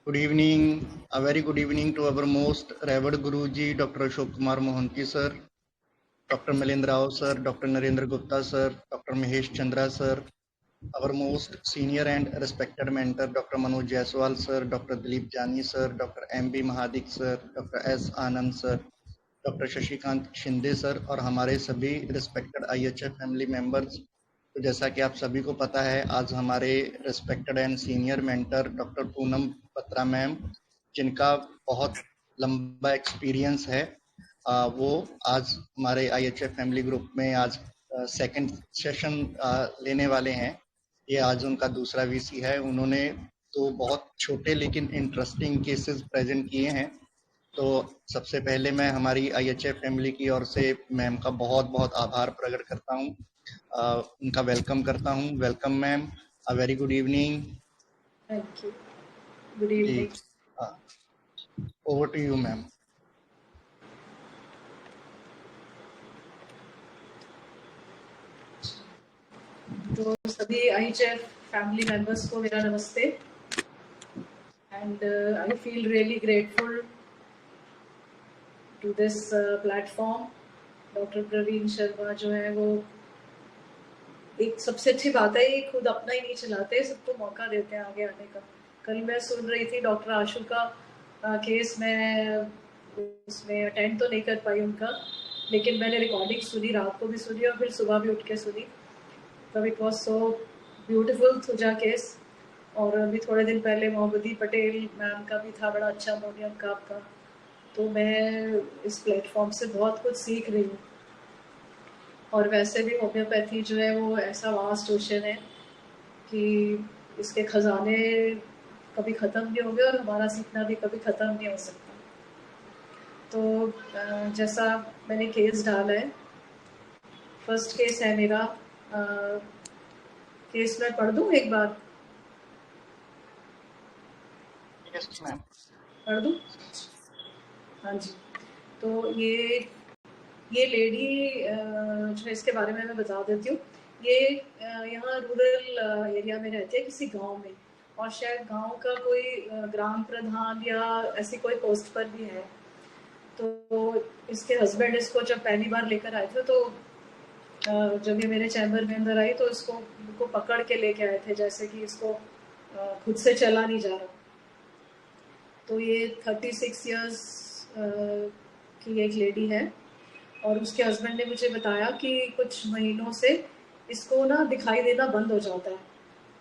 Good evening, a very good evening to our most revered Guruji, Dr. Ashok Kumar Mohanty sir, Dr. Milendra Rao sir, Dr. Narendra Gupta sir, Dr. Mahesh Chandra sir, our most senior and respected mentor, Dr. Manoj Jaiswal sir, Dr. Dilip Jani sir, Dr. M.B. Mahadik sir, Dr. S. Anand sir, doctor Shashikant Shinde sir और हमारे सभी respected IHF family members. तो जैसा कि आप सभी को पता है, आज हमारे respected and senior mentor doctor Poonam Batra ma'am, जिनका बहुत लंबा एक्सपीरियंस है, वो आज हमारे आईएचएफ फैमिली ग्रुप में आज सेकंड सेशन लेने वाले हैं। ये आज उनका दूसरा वीसी है। उन्होंने तो बहुत छोटे लेकिन इंटरेस्टिंग केसेस प्रेजेंट किए हैं। तो सबसे पहले मैं हमारी आईएचएफ फैमिली की ओर से मैम का बहुत बहुत आभार प्रकट करता हूँ, उनका वेलकम करता हूँ। Welcome ma'am, a very good evening. Thank you, good evening. Over to you ma'am. तो सभी आईएचएफ फैमिली मेंबर्स को मेरा नमस्ते and I feel really grateful to this platform. Doctor Praveen Sharma जो है वो एक सबसे अच्छी बात है, ये खुद अपना ही नहीं चलाते, सबको मौका देते हैं आगे आने का। कल मैं सुन रही थी डॉक्टर आशु का केस, मैं उसमें अटेंड तो नहीं कर पाई उनका, लेकिन मैंने रिकॉर्डिंग सुनी, रात को भी सुनी और फिर सुबह भी उठ के सुनी। तब इट वॉज सो ब्यूटिफुल सुजा केस। और अभी थोड़े दिन पहले मोहम्मदी पटेल मैम का भी था, बड़ा अच्छा अमोनियम का आपका। तो मैं इस प्लेटफॉर्म से बहुत कुछ सीख रही हूँ। और वैसे भी होम्योपैथी जो है वो ऐसा वास्ट ओशन है कि इसके खजाने कभी ख़त्म नहीं होंगे और हमारा सीखना भी कभी ख़त्म नहीं हो सकता। तो जैसा मैंने केस डाला है, फर्स्ट केस है मेरा। केस मैं पढ़ दूँ एक बार? यस मैम, पढ़ दूँ? हाँ जी। तो ये लेडी जो है, इसके बारे में मैं बता देती हूँ। ये यहाँ रूरल एरिया में रहती है, किसी गांव में, और शायद गांव का कोई ग्राम प्रधान या ऐसी कोई पोस्ट पर भी है। तो इसके हस्बैंड इसको जब पहली बार लेकर आए थे, तो जब ये मेरे चैम्बर में अंदर आई तो इसको पकड़ के लेके आए थे, जैसे कि इसको खुद से चला नहीं जा रहा। तो ये 36 इयर्स की एक लेडी है और उसके हस्बैंड ने मुझे बताया कि कुछ महीनों से इसको ना दिखाई देना बंद हो जाता है।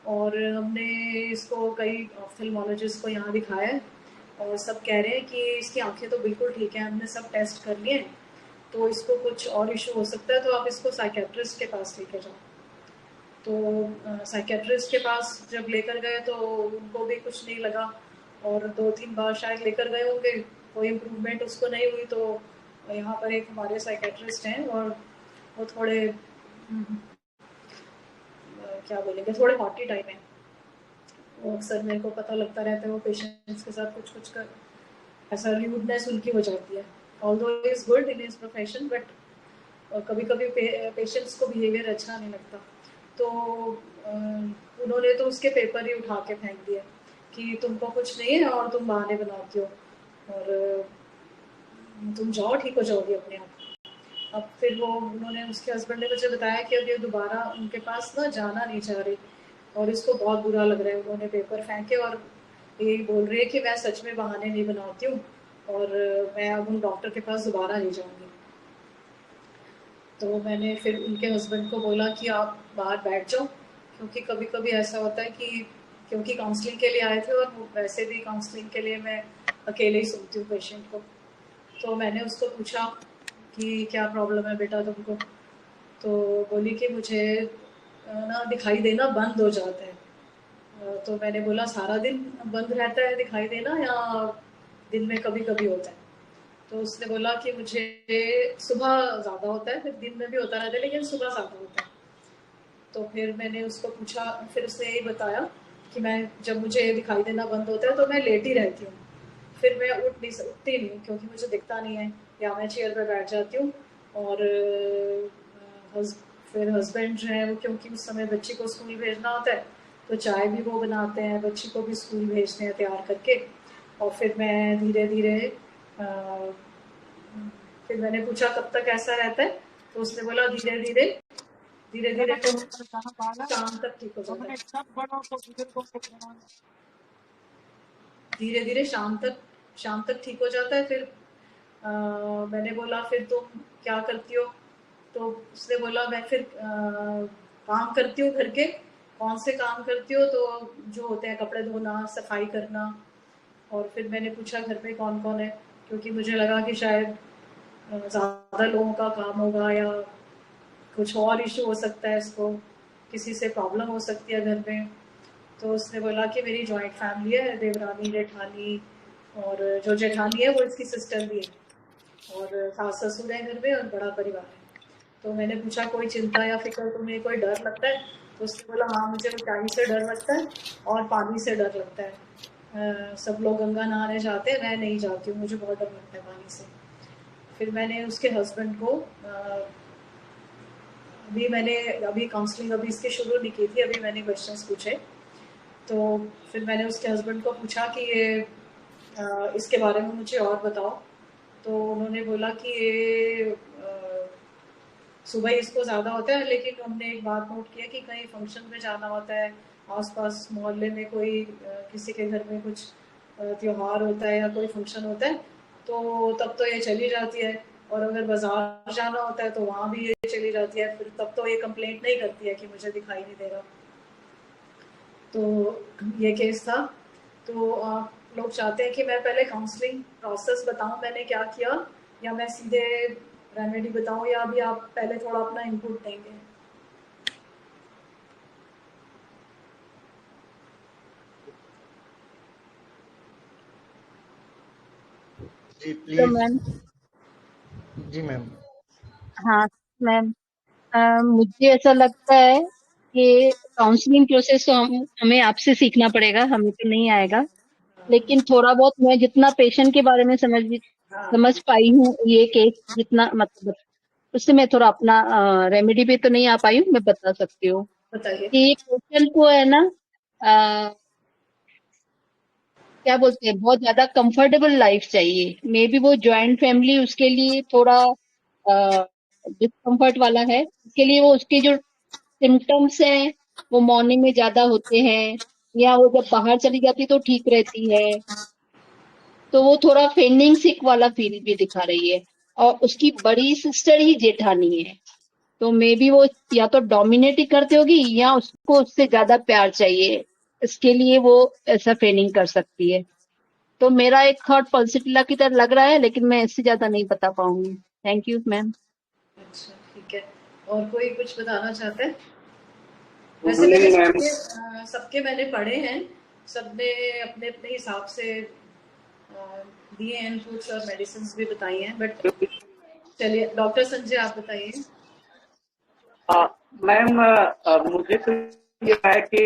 और हमने इसको कई ऑफ्थेल्मोलॉजिस्ट को यहाँ दिखाया है और सब कह रहे हैं कि इसकी आंखें तो बिल्कुल ठीक है, हमने सब टेस्ट कर लिए हैं, तो इसको कुछ और इशू हो सकता है, तो आप इसको साइकेट्रिस्ट के पास लेके जाओ। तो साइकेट्रिस्ट के पास जब लेकर गए तो उनको भी कुछ नहीं लगा और 2-3 बार शायद लेकर गए होंगे, कोई इम्प्रूवमेंट उसको नहीं हुई। तो यहाँ पर एक हमारे साइकेट्रिस्ट हैं और वो थोड़े क्या बोलेंगे, थोड़े हॉटी टाइप हैं। वो अक्सर मेरे को पता लगता रहता है, वो पेशेंट्स के साथ कुछ कुछ कर ऐसा र्यूडनेस उनकी हो जाती है। Although he is good in his profession, but कभी कभी पेशेंट्स को बिहेवियर अच्छा नहीं लगता। तो उन्होंने तो उसके पेपर ही उठा के फेंक दिया कि तुमको कुछ नहीं है और तुम बहाने बनाती हो और तुम जाओ, ठीक हो जाओगी अपने आप। अब फिर उन्होंने, उसके हस्बैंड ने मुझे बताया कि अब ये दोबारा उनके पास ना जाना नहीं चाह रही और इसको बहुत बुरा लग रहा है। उन्होंने पेपर फेंके और यही बोल रही है कि मैं सच में बहाने नहीं बनाती हूँ और मैं अब उन डॉक्टर के पास दोबारा नहीं जाऊँगी। तो मैंने फिर उनके हस्बैंड को बोला कि आप बाहर बैठ जाओ, क्योंकि कभी कभी ऐसा होता है कि क्योंकि काउंसलिंग के लिए आए थे और वैसे भी काउंसलिंग के लिए मैं अकेले ही सुनती हूँ पेशेंट को। तो मैंने उसको पूछा कि क्या प्रॉब्लम है बेटा तुमको? तो बोली कि मुझे ना दिखाई देना बंद हो जाता है। तो मैंने बोला सारा दिन बंद रहता है दिखाई देना या दिन में कभी कभी होता है? तो उसने बोला कि मुझे सुबह ज़्यादा होता है, फिर दिन में भी होता रहता है, लेकिन सुबह ज़्यादा होता है। तो फिर मैंने उसको पूछा, फिर उसने यही बताया कि मैं जब मुझे दिखाई देना बंद होता है तो मैं लेटी रहती हूँ, फिर मैं उठती नहीं हूँ क्योंकि मुझे दिखता नहीं है, या मैं चेयर पर बैठ जाती हूँ। और फिर हस्बैंड जो है वो, क्योंकि उस समय बच्ची को स्कूल भेजना होता है, तो चाय भी वो बनाते हैं, बच्ची को भी स्कूल भेजते हैं तैयार करके। और फिर मैं धीरे धीरे फिर मैंने पूछा कब तक ऐसा रहता है, तो उसने बोला धीरे धीरे धीरे धीरे तो शाम तक ठीक हो जाता है, धीरे धीरे शाम तक ठीक हो जाता है। फिर मैंने बोला फिर तुम क्या करती हो, तो उसने बोला मैं फिर काम करती हूँ घर के। कौन से काम करती हो, तो जो होते हैं कपड़े धोना, सफाई करना। और फिर मैंने पूछा घर में कौन कौन है, क्योंकि मुझे लगा कि शायद ज़्यादा लोगों का काम होगा या कुछ और इशू हो सकता है, इसको किसी से प्रॉब्लम हो सकती है घर में। तो उसने बोला कि मेरी जॉइंट फैमिली है, देवरानी जेठानी, और जो जेठानी है वो इसकी सिस्टर भी है, और सास ससुर है घर में, और बड़ा परिवार है। तो मैंने पूछा कोई चिंता या फिक्र तुम्हें, कोई डर लगता है, तो उसने बोला हाँ मुझे ऊंचाई से डर लगता है और पानी से डर लगता है। सब लोग गंगा नहाने जाते हैं, मैं नहीं जाती हूँ, मुझे बहुत डर लगता है पानी से। फिर मैंने उसके हस्बैंड को अभी काउंसलिंग अभी इसकी शुरू नहीं की थी, अभी मैंने क्वेश्चंस पूछे। तो फिर मैंने उसके हस्बैंड को पूछा कि ये इसके बारे में मुझे और बताओ। तो उन्होंने बोला कि ये सुबह इसको ज़्यादा होता है, लेकिन हमने एक बात नोट किया कि कहीं फंक्शन में जाना होता है, आसपास मोहल्ले में कोई किसी के घर में कुछ त्योहार होता है या कोई फंक्शन होता है, तो तब तो ये चली जाती है। और अगर बाजार जाना होता है तो वहाँ भी ये चली जाती है, फिर तब तो ये कंप्लेंट नहीं करती है कि मुझे दिखाई नहीं दे रहा। तो ये केस था। तो आप लोग चाहते हैं कि मैं पहले काउंसलिंग प्रोसेस बताऊं मैंने क्या किया, या मैं सीधे रेमेडी बताऊं, या अभी आप पहले थोड़ा अपना इनपुट देंगे? जी तो प्लीज। मैम, जी मैम। हाँ मैम, मुझे ऐसा लगता है कि काउंसलिंग प्रोसेस तो हमें आपसे सीखना पड़ेगा, हमें तो नहीं आएगा। लेकिन थोड़ा बहुत मैं जितना पेशेंट के बारे में हाँ, समझ पाई हूँ, ये केस जितना मतलब उससे मैं थोड़ा अपना रेमेडी पे तो नहीं आ पाई हूँ, मैं बता सकती हूँ बताइए। कि पेशेंट को है ना, अ, क्या बोलते हैं, बहुत ज्यादा कंफर्टेबल लाइफ चाहिए। मे बी वो जॉइंट फैमिली उसके लिए थोड़ा डिस्कम्फर्ट वाला है, इसके लिए वो उसके जो सिम्टम्स हैं वो मॉर्निंग में ज्यादा होते हैं, या वो जब बाहर चली जाती तो ठीक रहती है, तो वो थोड़ा फेंडिंग सिक वाला फील भी दिखा रही है। और उसकी बड़ी सिस्टर ही जेठानी है, तो मे बी वो या तो डोमिनेट ही करती होगी या उसको उससे ज्यादा प्यार चाहिए, इसके लिए वो ऐसा फेनिंग कर सकती है। तो मेरा एक थॉट पॉजिटिव की तरह लग रहा है, लेकिन मैं इससे ज्यादा नहीं बता पाऊंगी। Thank you ma'am. अच्छा ठीक है, और कोई कुछ बताना चाहता है? वैसे मैंने सबके मैंने पढ़े हैं, सबने अपने अपने हिसाब से दिए हैं इनपुट्स और मेडिसिन भी बताई हैं, बट चलिए डॉक्टर संजय आप बताइए। मैम, मुझे तो ये है कि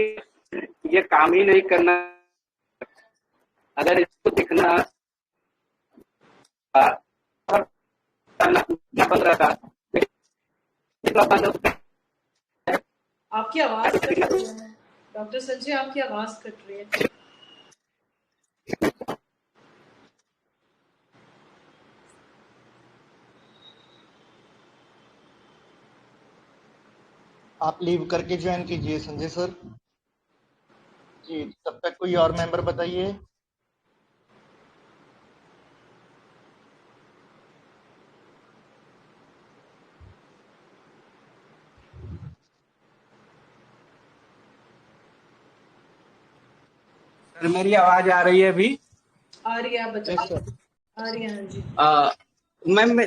ये काम ही नहीं करना। अगर इसको दिखना करना बन रहा था, आपकी आवाज कट रही है डॉक्टर संजय, आपकी आवाज कट रही है। आप लीव करके ज्वाइन कीजिए संजय सर। जी, तब तक कोई और मेंबर बताइए। सर मेरी आवाज आ रही है अभी? आ रही है, आप यस बताइए। सर। आ रही है, हाँ जी। मैम,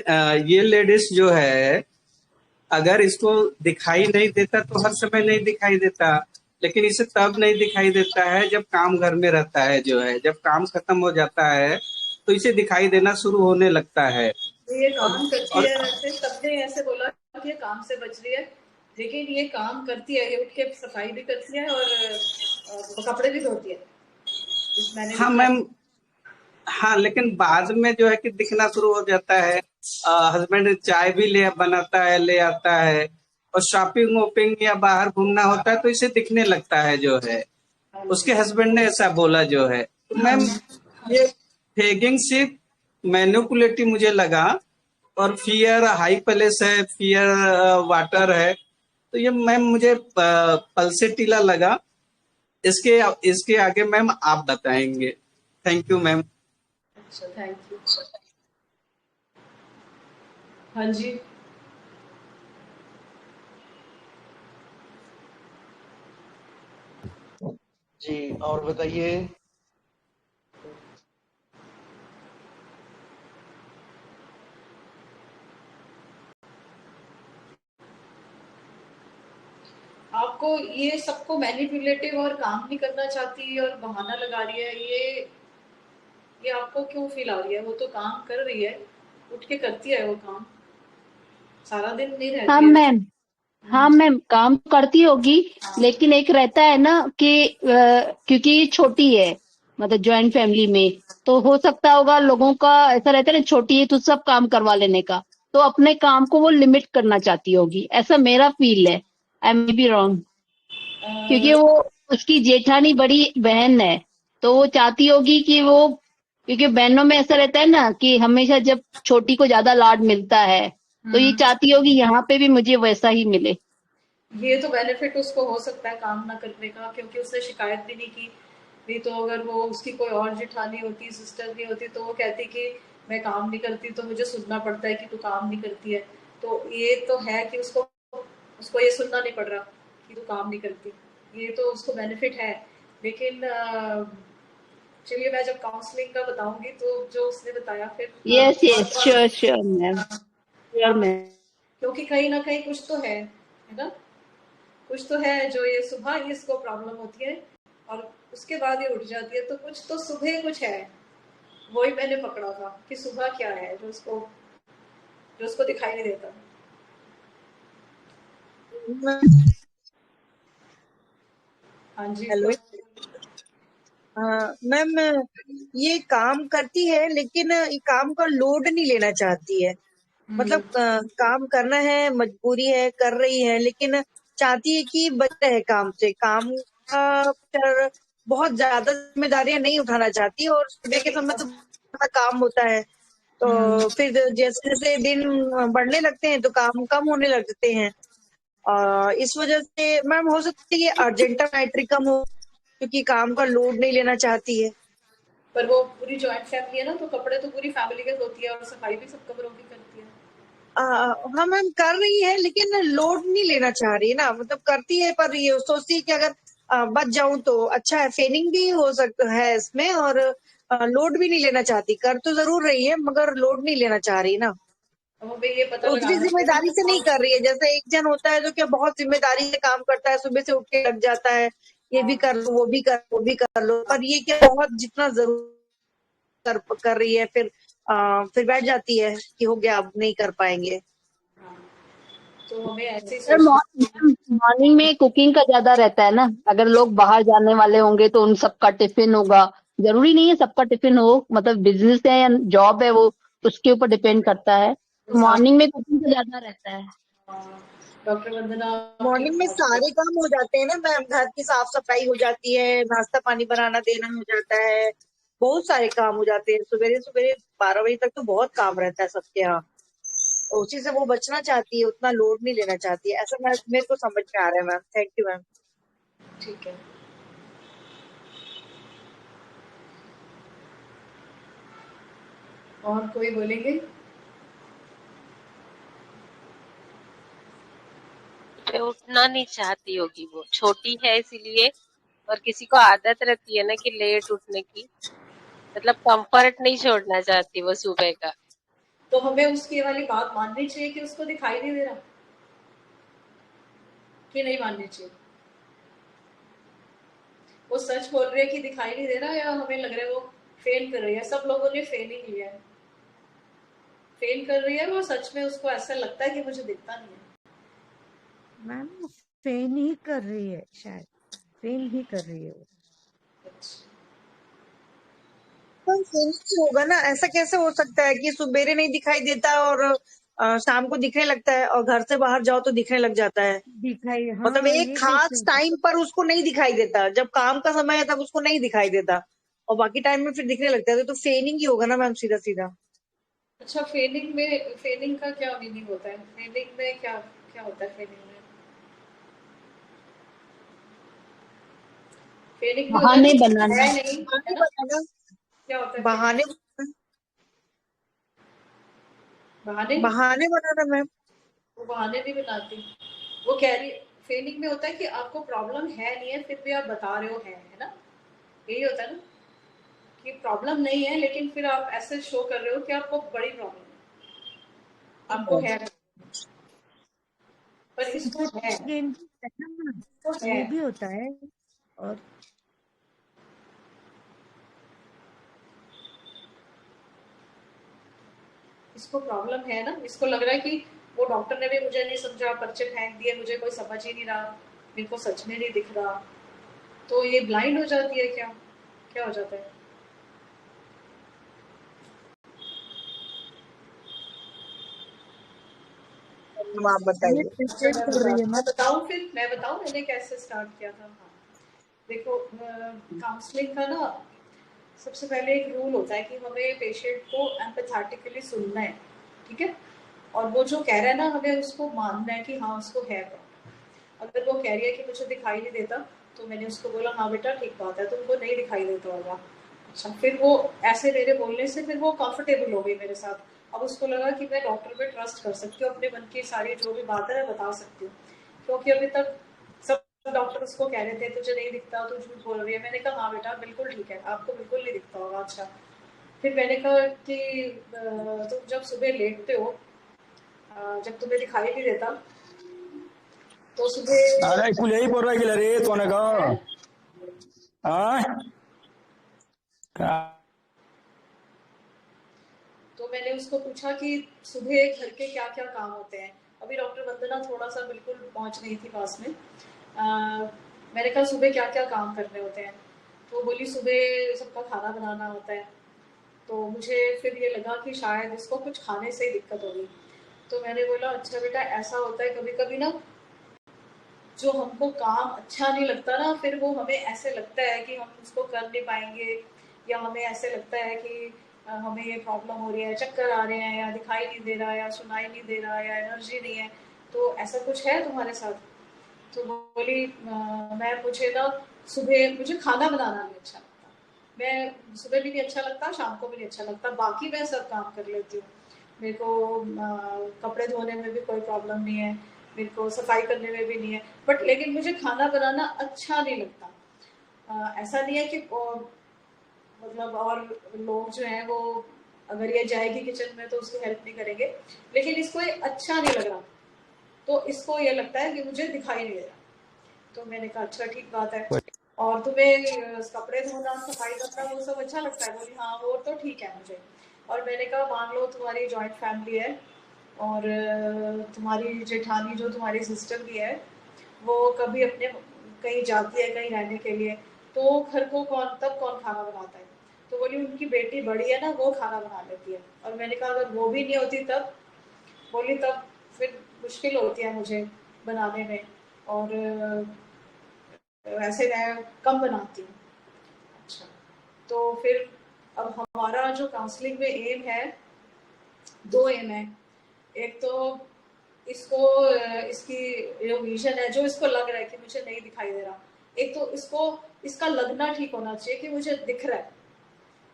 ये लेडीज जो है, अगर इसको दिखाई नहीं देता तो हर समय नहीं दिखाई देता, लेकिन इसे तब नहीं दिखाई देता है जब काम घर में रहता है। जो है जब काम खत्म हो जाता है तो इसे दिखाई देना शुरू होने लगता है। तो ये और काम करती और है, वैसे सबने ऐसे बोला कि ये काम से बच रही है, लेकिन ये काम करती है, ये उठ के सफाई भी करती है और कपड़े भी धोती है, इस मैंने हाँ देखा है। मैम, हाँ, लेकिन बाद में जो है कि दिखना शुरू हो जाता है। हस्बैंड चाय भी ले बनाता है, ले आता है, और शॉपिंग वोपिंग या बाहर घूमना होता है तो इसे दिखने लगता है जो है। उसके हस्बैंड ने ऐसा बोला जो है। तो मैम ये फेगिंग सिर्फ मैनिपुलेटिव मुझे लगा, और फियर हाई प्लेस है, फियर वाटर है, तो ये मैम मुझे पल्सेटिला लगा। इसके इसके आगे मैम आप बताएंगे। Thank you ma'am. अच्छा, थैंक यू। हाँ जी, जी और बताइए। आपको ये सबको मैनिपुलेटिव और काम नहीं करना चाहती और बहाना लगा रही है, ये आपको क्यों फील आ रही है? वो तो काम कर रही है, उठ के करती है वो काम, सारा दिन नहीं हाँ रहती है। मैम, हाँ मैम, काम तो करती होगी, लेकिन एक रहता है ना कि क्योंकि ये छोटी है, मतलब जॉइंट फैमिली में, तो हो सकता होगा लोगों का ऐसा रहता है ना, छोटी है तो सब काम करवा लेने का, तो अपने काम को वो लिमिट करना चाहती होगी, ऐसा मेरा फील है। आई मे बी रॉन्ग, क्योंकि वो उसकी जेठानी बड़ी बहन है, तो वो चाहती होगी कि वो, क्योंकि बहनों में ऐसा रहता है ना कि हमेशा जब छोटी को ज्यादा लाड मिलता है, तो ये चाहती होगी यहाँ पे भी मुझे वैसा ही मिले। ये तो बेनिफिट उसको हो सकता है काम ना करने का, क्योंकि उसने शिकायत भी नहीं की। नहीं तो अगर वो उसकी कोई और जेठानी होती, सिस्टर नहीं होती, तो वो कहती कि मैं काम नहीं करती तो मुझे सुनना पड़ता है कि तू काम नहीं करती है। तो ये तो है कि उसको उसको ये सुनना नहीं पड़ रहा कि तू काम नहीं करती, ये तो उसको बेनिफिट है। लेकिन चलिए, मैं जब काउंसलिंग का बताऊंगी तो जो उसने बताया फिर यस यस, श्योर हाँ, श्योर मैम, श्योर हाँ, मैम। क्योंकि कहीं ना कहीं कुछ तो है ना, कुछ तो है जो ये सुबह ही इसको प्रॉब्लम होती है और उसके बाद ये उठ जाती है, तो कुछ तो सुबह कुछ है। वही मैंने पकड़ा था कि सुबह क्या है जो उसको दिखाई नहीं देता। हाँ जी, हेलो। हाँ मैम, ये काम करती है लेकिन ये काम का लोड नहीं लेना चाहती है। मतलब काम करना है, मजबूरी है, कर रही है, लेकिन चाहती है कि बच रहे काम से। काम का पर बहुत ज्यादा जिम्मेदारियां नहीं उठाना चाहती, और सुबह के समय तो बड़ा काम होता है, तो फिर जैसे जैसे दिन बढ़ने लगते हैं तो काम कम होने लगते हैं। इस वजह से मैम हो सकता है ये अर्जेंटा नाइट्री कम हो, क्योंकि काम का लोड नहीं लेना चाहती है। पर वो पूरी जॉइंट फैमिली है ना, तो कपड़े तो पूरी फैमिली के धोती है और सफाई भी सब कमरों की करती है। हाँ मैम, कर रही है लेकिन लोड नहीं लेना चाह रही है ना। मतलब करती है पर ये सोचती है कि अगर बच जाऊं तो अच्छा है। फेनिंग भी हो सकता है इसमें, और लोड भी नहीं लेना चाहती। कर तो जरूर रही है मगर लोड नहीं लेना चाह रही ना। अब हमें ये पता तो उतनी लगाना जिम्मेदारी से नहीं है। कर रही है। जैसे एक जन होता है जो कि बहुत जिम्मेदारी से काम करता है, सुबह से उठ के लग जाता है, ये भी कर लो, वो भी कर, वो भी कर लो, पर ये क्या बहुत जितना जरूर कर रही है, फिर बैठ जाती है कि हो गया, अब नहीं कर पाएंगे। हाँ, तो हमें ऐसे ही सर सोचना। मॉर्निंग में कुकिंग का ज्यादा रहता है ना, अगर लोग बाहर जाने वाले होंगे तो उन सबका टिफिन होगा, जरूरी नहीं है सबका टिफिन हो, मतलब बिजनेस है या जॉब है, वो उसके ऊपर डिपेंड करता है। तो मॉर्निंग में कुकिंग का ज्यादा रहता है। डॉक्टर वंदना आपकी मॉर्निंग में सारे काम हो जाते हैं ना मैम। घर की साफ सफाई हो जाती है, नाश्ता पानी बनाना देना हो जाता है, बहुत सारे काम हो जाते हैं। सवेरे सवेरे 12 बजे तक तो बहुत काम रहता है सबके यहाँ। और उसी से वो बचना चाहती है, उतना लोड नहीं लेना चाहती है, ऐसा मेरे को समझ में आ रहा है मैम। Thank you ma'am. ठीक है। और कोई बोलेंगे? पे उठना नहीं चाहती होगी, वो छोटी है इसीलिए। और किसी को आदत रहती है ना कि लेट उठने की, मतलब कंफर्ट नहीं छोड़ना चाहती वो सुबह का। तो हमें उसकी वाली बात माननी चाहिए कि उसको दिखाई नहीं दे रहा, कि नहीं माननी चाहिए? वो सच बोल रही है कि दिखाई नहीं दे रहा, या हमें लग रहा है वो फेल कर रही है? सब लोगों ने फेल ही लिया है, फेल कर रही है वो, सच में उसको ऐसा लगता है कि मुझे दिखता नहीं है। मैम फेन ही कर रही है, शायद फेन ही कर रही है वो। होगा ना, ऐसा कैसे हो सकता है कि सुबेरे नहीं दिखाई देता और शाम को दिखने लगता है और घर से बाहर जाओ तो दिखने लग जाता है। दिखाई, मतलब हाँ एक ये खास कैसे? टाइम पर उसको नहीं दिखाई देता, जब काम का समय है तब उसको नहीं दिखाई देता और बाकी टाइम में फिर दिखने लगता है। तो फेनिंग ही होगा ना मैम, सीधा सीधा। अच्छा, फेनिंग का क्या मीनिंग होता है? फेनिंग में क्या क्या होता है? फेनिंग भी होता है बहाने कुछ बनाना। है नहीं, है बहाने ना? बनाना। क्या होता है फेनिंग? बहाने बहाने? बहाने बनाना मैम। वो बहाने नहीं बनाती। वो कह रही फेनिंग में होता है कि आपको प्रॉब्लम है नहीं है, फिर भी आप बता रहे हो है ना? यही होता है ना कि प्रॉब्लम नहीं है, लेकिन फिर आप ऐसे शो कर रहे हो कि आपको बड़ी प्रॉब्लम है, आपको है, पर इसको है, गेम भी होता है ना, इसको है। ये भी होता है। और इसको प्रॉब्लम है ना, इसको लग रहा है कि वो डॉक्टर ने भी मुझे नहीं समझा, पर्चे फेंक दिए, मुझे कोई समझ ही नहीं रहा, मेरे को सच में नहीं दिख रहा। तो ये ब्लाइंड हो जाती है क्या? क्या हो जाता है? आप ये बताइए। अच्छा, पेशेंट कर रही है मैं मैम। बताऊं, फिर मैं बताऊं मैंने कैसे स्टार्ट किया था। हाँ, देखो, काउंसलिंग का ना सबसे पहले एक रूल होता है कि हमें पेशेंट को एम्पैथेटिकली सुनना है, ठीक है? और वो जो कह रहा है ना, हमें उसको मानना है कि हाँ उसको है प्रॉब्लम। अगर वो कह रही है कि मुझे दिखाई नहीं देता, तो मैंने उसको बोला हाँ बेटा ठीक बात है, तुमको नहीं दिखाई देता होगा। अच्छा, फिर वो ऐसे मेरे बोलने से फिर वो कंफर्टेबल हो गई मेरे साथ। अब उसको लगा कि मैं डॉक्टर पे ट्रस्ट कर सकती हूँ, अपने मन की सारी जो भी बात है मैं बता सकती हूँ, क्योंकि अभी तक सब डॉक्टर उसको कह रहे थे तुझे नहीं दिखता, तू झूठ बोल रही है। मैंने कहा हाँ बेटा बिल्कुल ठीक है, आपको बिल्कुल नहीं दिखता होगा। अच्छा, फिर मैंने कहा कि तुम जब सुबह लेटते हो, जब तुम्हें दिखाई नहीं देता, तो सुबह अरे कुल यही पड़वा रे तो है। तो मैंने उसको पूछा कि सुबह घर के क्या क्या काम होते हैं। अभी डॉक्टर वंदना थोड़ा सा बिल्कुल पहुंच नहीं थी पास में। मैंने कहा सुबह क्या क्या काम करने होते हैं, तो बोली सुबह सबका खाना बनाना होता है। तो मुझे फिर ये लगा कि शायद इसको कुछ खाने से ही दिक्कत होगी। तो मैंने बोला अच्छा बेटा ऐसा होता है कभी कभी ना, जो हमको काम अच्छा नहीं लगता ना, फिर वो हमें ऐसे लगता है कि हम उसको कर नहीं पाएंगे, या हमें ऐसे लगता है कि हमें ये प्रॉब्लम हो रही है, चक्कर आ रहे हैं, या दिखाई नहीं दे रहा, या सुनाई नहीं दे रहा, या एनर्जी नहीं है। तो ऐसा कुछ है तुम्हारे साथ? तो बोली मैं मुझे ना सुबह मुझे खाना बनाना नहीं अच्छा लगता, मैं सुबह भी नहीं अच्छा लगता, शाम को भी नहीं अच्छा लगता, बाकी मैं सब काम कर लेती हूँ। मेरे को कपड़े धोने में भी कोई प्रॉब्लम नहीं है, मेरे को सफाई करने में भी नहीं है, बट लेकिन मुझे खाना बनाना अच्छा नहीं लगता। ऐसा नहीं है कि मतलब और लोग जो हैं वो, अगर ये जाएगी किचन में तो उसको हेल्प नहीं करेंगे, लेकिन इसको ये अच्छा नहीं लग रहा, तो इसको ये लगता है कि मुझे दिखाई नहीं दे रहा। तो मैंने कहा अच्छा ठीक बात है, और तुम्हें कपड़े धोना सफाई करना वो सब अच्छा लगता है? बोली हाँ वो तो ठीक है मुझे। और मैंने कहा मान लो तुम्हारी जॉइंट फैमिली है, और तुम्हारी जेठानी जो तुम्हारी सिस्टर भी है, वो कभी अपने कहीं जाती है कहीं रहने के लिए, तो घर को कौन खाना बनाता है? तो बोली उनकी बेटी बड़ी है ना, वो खाना बना लेती है। और मैंने कहा अगर वो भी नहीं होती तब? बोली तब फिर मुश्किल होती है मुझे बनाने में, और वैसे मैं कम बनाती हूँ। अच्छा, तो फिर अब हमारा जो काउंसलिंग में एम है, दो एम है। एक तो इसको इसकी जो विजन है, जो इसको लग रहा है कि मुझे नहीं दिखाई दे रहा, एक तो इसको इसका लगना ठीक होना चाहिए कि मुझे दिख रहा है।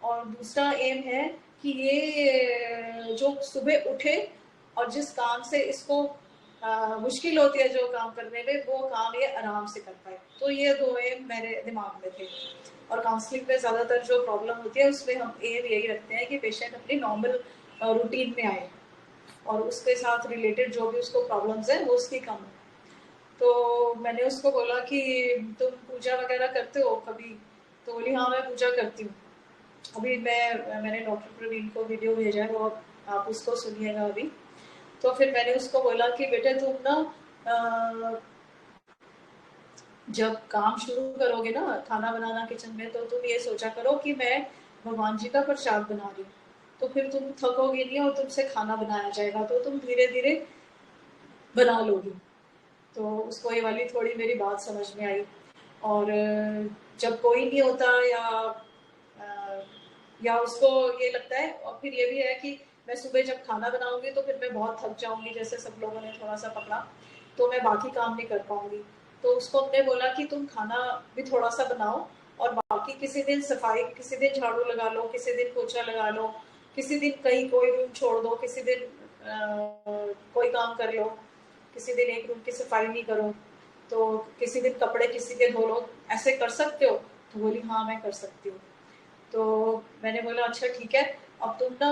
और दूसरा एम है कि ये जो सुबह उठे और जिस काम से इसको मुश्किल होती है जो काम करने में, वो काम ये आराम से कर पाए। तो ये दो एम मेरे दिमाग में थे। और काउंसलिंग में ज़्यादातर जो प्रॉब्लम होती है उसमें हम एम यही रखते हैं कि पेशेंट अपनी नॉर्मल रूटीन में आए, और उसके साथ रिलेटेड जो भी उसको प्रॉब्लम्स है वो उसकी कम है। तो मैंने उसको बोला कि तुम पूजा वगैरह करते हो कभी? तो बोली हाँ मैं पूजा करती हूँ। अभी मैंने डॉक्टर प्रवीण को वीडियो भेजा है, वो आप उसको सुनिएगा अभी। तो फिर मैंने उसको बोला कि बेटे तुम ना जब काम शुरू करोगे ना खाना बनाना किचन में, तो तुम ये सोचा करो कि मैं भगवान जी का प्रसाद बना रही हूँ। तो फिर तुम थकोगे नहीं और तुमसे खाना बनाया जाएगा, तो तुम धीरे धीरे बना लोगी। तो उसको ये वाली थोड़ी मेरी बात समझ में आई। और जब कोई नहीं होता या उसको ये लगता है, और फिर ये भी है कि मैं सुबह जब खाना बनाऊंगी तो फिर मैं बहुत थक जाऊंगी, जैसे सब लोगों ने थोड़ा सा पकड़ा, तो मैं बाकी काम नहीं कर पाऊंगी। तो उसको हमने बोला कि तुम खाना भी थोड़ा सा बनाओ, और बाकी किसी दिन सफाई, किसी दिन झाड़ू लगा लो, किसी दिन पोछा लगा लो, किसी दिन कहीं कोई रूम छोड़ दो, किसी दिन कोई काम कर लो, किसी दिन एक रूम की सफाई नहीं करो, तो किसी दिन कपड़े किसी के धो लो, ऐसे कर सकते हो? तो बोली हाँ मैं कर सकती हूँ। तो मैंने बोला अच्छा ठीक है, अब तुम ना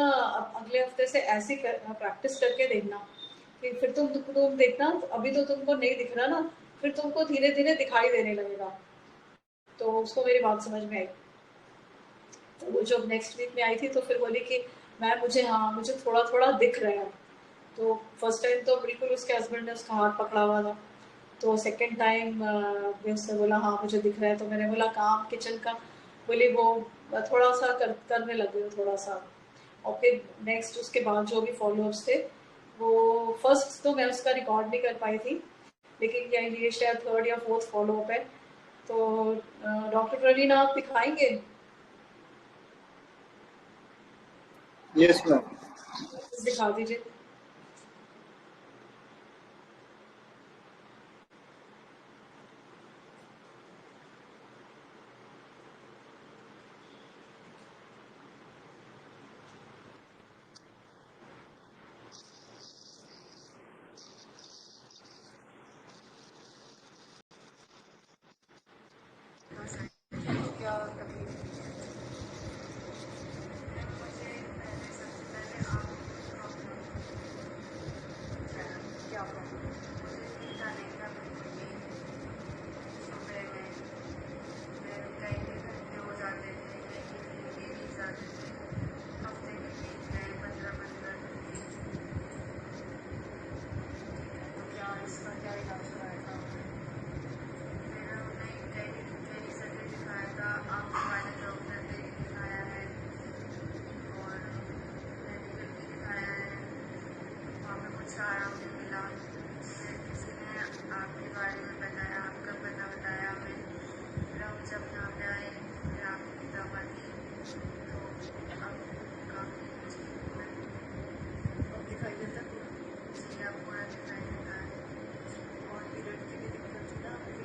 अगले हफ्ते से ऐसी प्रैक्टिस करके देखना, कि फिर तुम देखना, अभी तो तुमको नहीं दिख रहा ना, फिर तुमको धीरे धीरे दिखाई देने लगेगा। तो उसको मेरी बात समझ में आई। तो वो जब नेक्स्ट वीक में आई थी तो फिर बोली कि मैम मुझे थोड़ा थोड़ा दिख रहा है। तो फर्स्ट टाइम तो बिल्कुल उसके हस्बैंड ने उसका हाथ पकड़ा हुआ था। तो सेकंड टाइम उसने बोला हाँ मुझे दिख रहा है। तो मैंने बोला काम किचन का? बोली वो थोड़ा सा करने लगे हो थोड़ा सा। और फिर नेक्स्ट उसके बाद जो भी फॉलोअप्स थे, वो फर्स्ट तो मैं उसका रिकॉर्ड नहीं कर पाई थी, लेकिन ये शायद थर्ड या फोर्थ फॉलोअप है। तो डॉक्टर प्रवीण आप दिखाएंगे? Yes ma'am. दिखा दीजिए। क्या तकलीफ? क्या प्रॉब्लम? तो क्या इसका क्या इलाज कराया था? अब दिखाई देता है? और पीरियड की भी दिक्कत थी ना आपकी?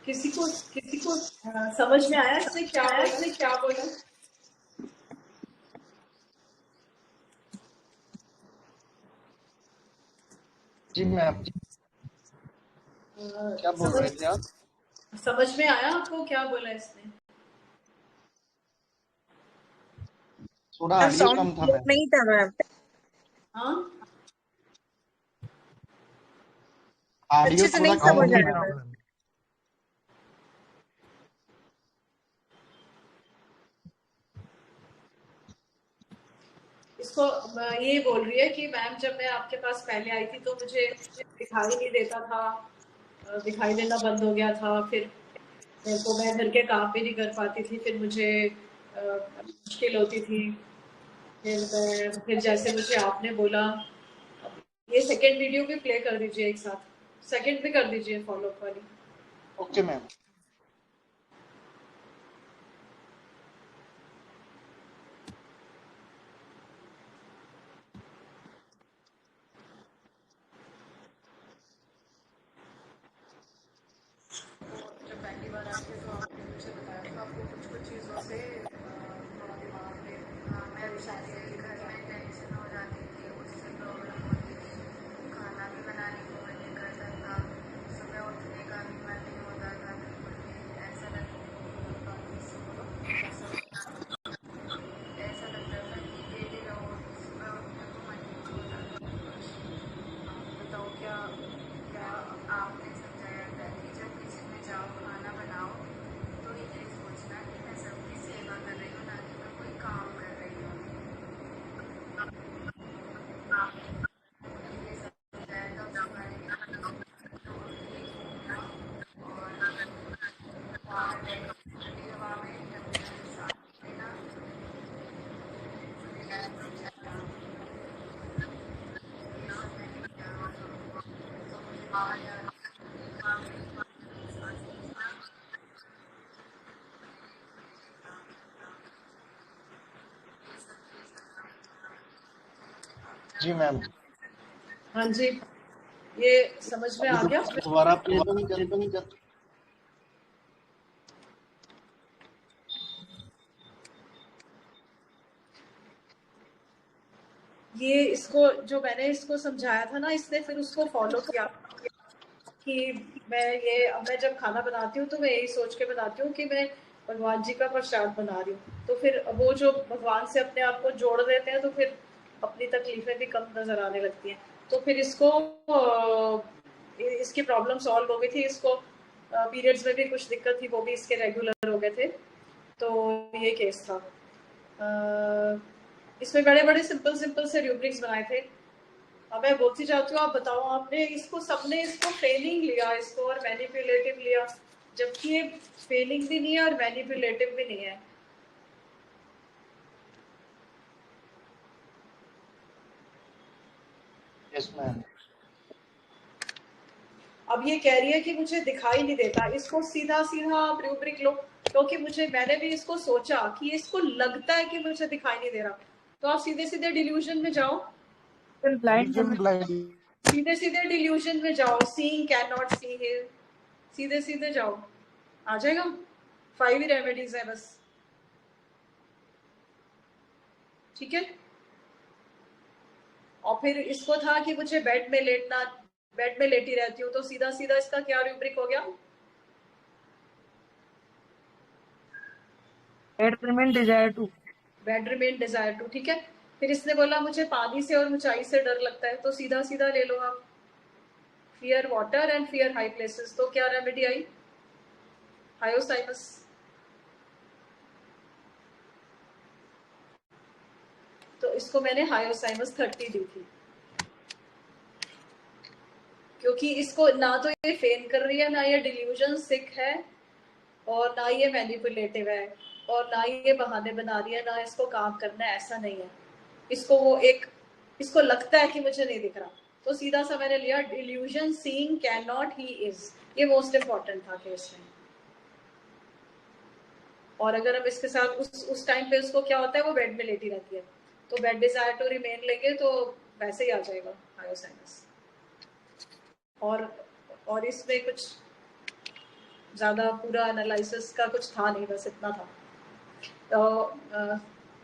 किसी को समझ में आया इसने क्या बोला? जी मैम, क्या बोल रहे थे आप? समझ में आया आपको क्या बोला इसने? थोड़ा मैम ऑडियो साउंड कम था क्लियर मैम। नहीं था मैम। हाँ ऑडियो अच्छे से थोड़ा नहीं कम समझ ही आया था। मैम। इसको ये बोल रही है कि मैम जब मैं आपके पास पहले आई थी तो मुझे दिखाई नहीं देता था, दिखाई देना बंद हो गया था, फिर तो मैं घर के काम भी नहीं कर पाती थी, फिर मुझे मुश्किल होती थी, फिर जैसे मुझे आपने बोला। ये सेकंड वीडियो भी प्ले कर दीजिए एक साथ, सेकंड भी कर दीजिए फॉलोअप वाली। Okay ma'am. जब पहली बार आती है तो आपने मुझे बताया था आपको कुछ कुछ चीज़ों से थोड़ा दिमाग में परेशानी रहती बताओ क्या क्या आपने समझाया था कि जब किचन में जाओ खाना बनाओ तो ये सोचना कि मैं सबकी सेवा कर रही हूँ, ना कि मैं कोई काम कर रही हूँ। जी मैम। हाँ जी, ये समझ में आ गया? दोबारा प्ले तो नहीं कर। ये इसको जो मैंने इसको समझाया था ना, इसने फिर उसको फॉलो किया कि मैं जब खाना बनाती हूँ तो मैं यही सोच के बनाती हूँ कि मैं भगवान जी का प्रसाद बना रही हूँ। तो फिर वो जो भगवान से अपने आप को जोड़ देते हैं तो फिर अपनी तकलीफें भी कम नजर आने लगती हैं। तो फिर इसको इसकी प्रॉब्लम सॉल्व हो गई थी। इसको पीरियड्स में भी कुछ दिक्कत थी, वो भी इसके रेगुलर हो गए थे। तो ये केस था। इसमें बड़े बड़े सिंपल से रूब्रिक्स बनाए थे। अब मैं बोलती जाती हूँ, आप बताओ, आपने इसको सबने इसको फेलिंग लिया इसको और मैनिपुलेटिव लिया, जबकि ये फेलिंग भी नहीं है और मैनिपुलेटिव भी नहीं है। Yes ma'am. अब ये कह रही है कि मुझे दिखाई नहीं देता। इसको सीधा सीधा आप रूब्रिक लो, क्योंकि मैंने भी इसको सोचा कि इसको लगता है कि मुझे दिखाई नहीं दे रहा। तो आप सीधे सीधे डिल्यूजन में जाओ, सीधे सीधे डिल्यूजन में जाओ। Seeing can not see here, सीधे सीधे जाओ, आ जाएगा। 5 ही रेमेडीज है बस, ठीक है। और फिर इसको था कि मुझे बेड में लेटी रहती हूँ, तो सीधा सीधा इसका क्या रूब्रिक हो गया? बेड रिमेन डिजायर टू, ठीक है। फिर इसने बोला मुझे पानी से और ऊंचाई से डर लगता है, तो सीधा सीधा ले लो आप, fear water and fear high places. तो क्या रेमेडी आई? हायोसाइनस। तो इसको मैंने हायोसाइनस 30 दी थी, क्योंकि इसको ना तो ये फेन कर रही है, ना ये डिल्यूजन सिक है, और ना ये मैनिपुलेटिव है, और ना ये बहाने बना रही है, ना इसको काम करना है, ऐसा नहीं है। इसको लगता है कि मुझे नहीं दिख रहा, तो सीधा सा मैंने लिया delusion seeing can not he is. ये मोस्ट इंपॉर्टेंट था केस में। और अगर हम इसके साथ उस टाइम पे उसको क्या होता है, वो बेड में लेटी रहती है, तो बेड डिजायर टू रिमेन लेंगे तो वैसे ही आ जाएगा हायोसाइनस। और इसमें कुछ ज्यादा पूरा एनालिसिस का कुछ था नहीं, बस इतना था। तो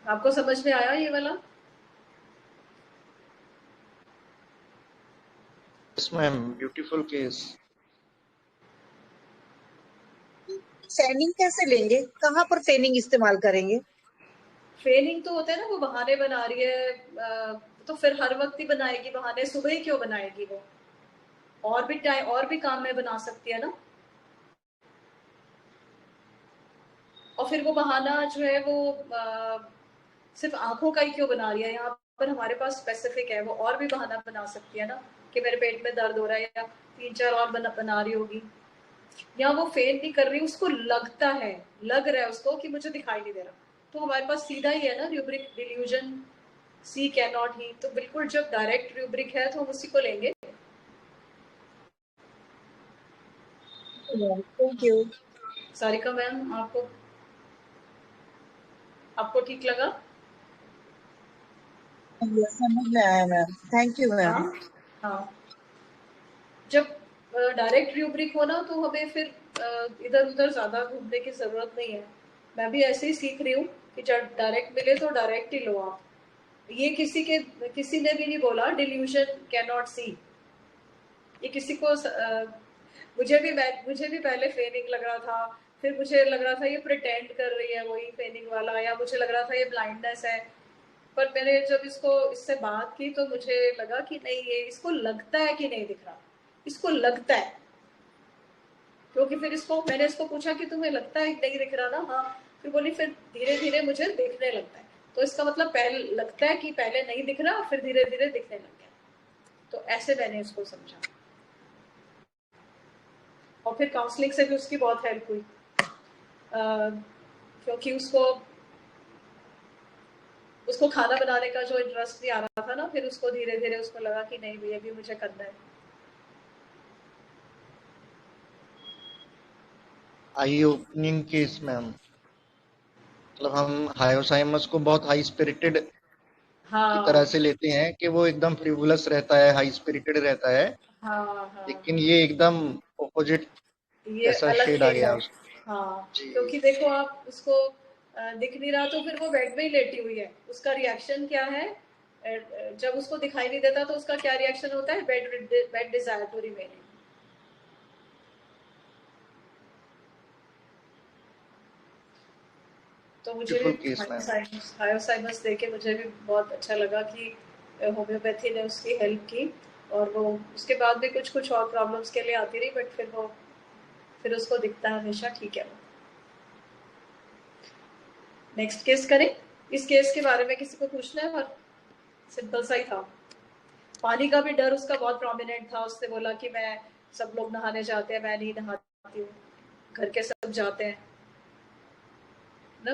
आपको समझ में आया ये वाला? Yes ma'am, beautiful case. फेनिंग कैसे लेंगे, कहाँ पर फेनिंग इस्तेमाल करेंगे? फेनिंग तो होता है ना, वो बहाने बना रही है, तो फिर हर वक्त ही बनाएगी बहाने, सुबह ही क्यों बनाएगी वो? और भी काम में बना सकती है ना। और फिर वो बहाना जो है वो सिर्फ आंखों का ही क्यों बना रही है? यहाँ पर हमारे पास स्पेसिफिक है, वो और भी बहाना बना सकती है ना, कि मेरे पेट में दर्द हो रहा है, या 3-4 और बना रही होगी। या वो फेल नहीं कर रही, उसको लगता है, लग रहा है उसको कि मुझे दिखाई नहीं दे रहा, तो हमारे पास सीधा ही है ना rubric, delusion she can not ही। तो बिल्कुल जब डायरेक्ट रूब्रिक है तो हम उसी को लेंगे। Thank you. सारिका मैम, आपको ठीक लगा? समझ में आया मैम, थैंक यू मैम। हाँ हाँ। जब डायरेक्ट रूब्रिक हो ना, तो हमें फिर इधर उधर ज्यादा घूमने की जरूरत नहीं है। मैं भी ऐसे ही सीख रही हूँ कि जब डायरेक्ट मिले तो डायरेक्ट ही लो आप। ये किसी ने भी नहीं बोला डिल्यूजन कैन नॉट सी। ये किसी को मुझे भी पहले फेनिंग लग रहा था, फिर मुझे लग रहा था ये प्रिटेंड कर रही है, वही फेनिंग वाला, या मुझे लग रहा था ये ब्लाइंडनेस है। पर मैंने जब इससे बात की तो मुझे लगा कि नहीं, ये इसको लगता है कि नहीं दिख रहा, इसको लगता है। क्योंकि फिर मैंने इसको पूछा कि तुम्हें लगता है नहीं दिख रहा ना? हाँ। फिर बोली फिर धीरे धीरे मुझे दिखने लगता है। तो इसका मतलब पहले लगता है कि पहले नहीं दिख रहा, फिर धीरे धीरे दिखने लग गया। तो ऐसे मैंने इसको समझा, और फिर काउंसलिंग से भी उसकी बहुत हेल्प हुई, क्योंकि उसको खाना बनाने का जो इंटरेस्ट नहीं आ रहा था ना, फिर उसको धीरे धीरे उसको लगा कि नहीं भैया भी मुझे करना है। आई ओपनिंग केस मैम, मतलब हम हायोसाइमस को बहुत हाई स्पिरिटेड की तरह हाँ से लेते हैं कि वो एकदम फ्रिवुलस रहता है, हाई स्पिरिटेड रहता है, हाँ हाँ लेकिन ये एकदम ऑपोजिट ये ऐसा अलग शेड आ केस गया है। उसका। हाँ जी क्योंकि देखो आप उसको दिख नहीं रहा तो फिर वो बेड में ही लेटी हुई है, उसका रिएक्शन क्या है? जब उसको दिखाई नहीं देता तो उसका क्या रिएक्शन होता है? Bed desire to remain. तो मुझे भी ब्यूटीफुल केस मैम। हायोसाइनस देके मुझे भी बहुत अच्छा लगा कि होम्योपैथी ने उसकी हेल्प की, और वो उसके बाद भी कुछ कुछ और प्रॉब्लम्स के लिए आती रही, बट फिर उसको दिखता है हमेशा ठीक है। नेक्स्ट केस करें। इस केस के बारे में किसी को पूछना है? और सिंपल सा ही था। पानी का भी डर उसका बहुत प्रोमिनेंट था। उसने बोला कि मैं, सब लोग नहाने जाते हैं, मैं नहीं नहाती हूँ, घर के सब जाते हैं ना।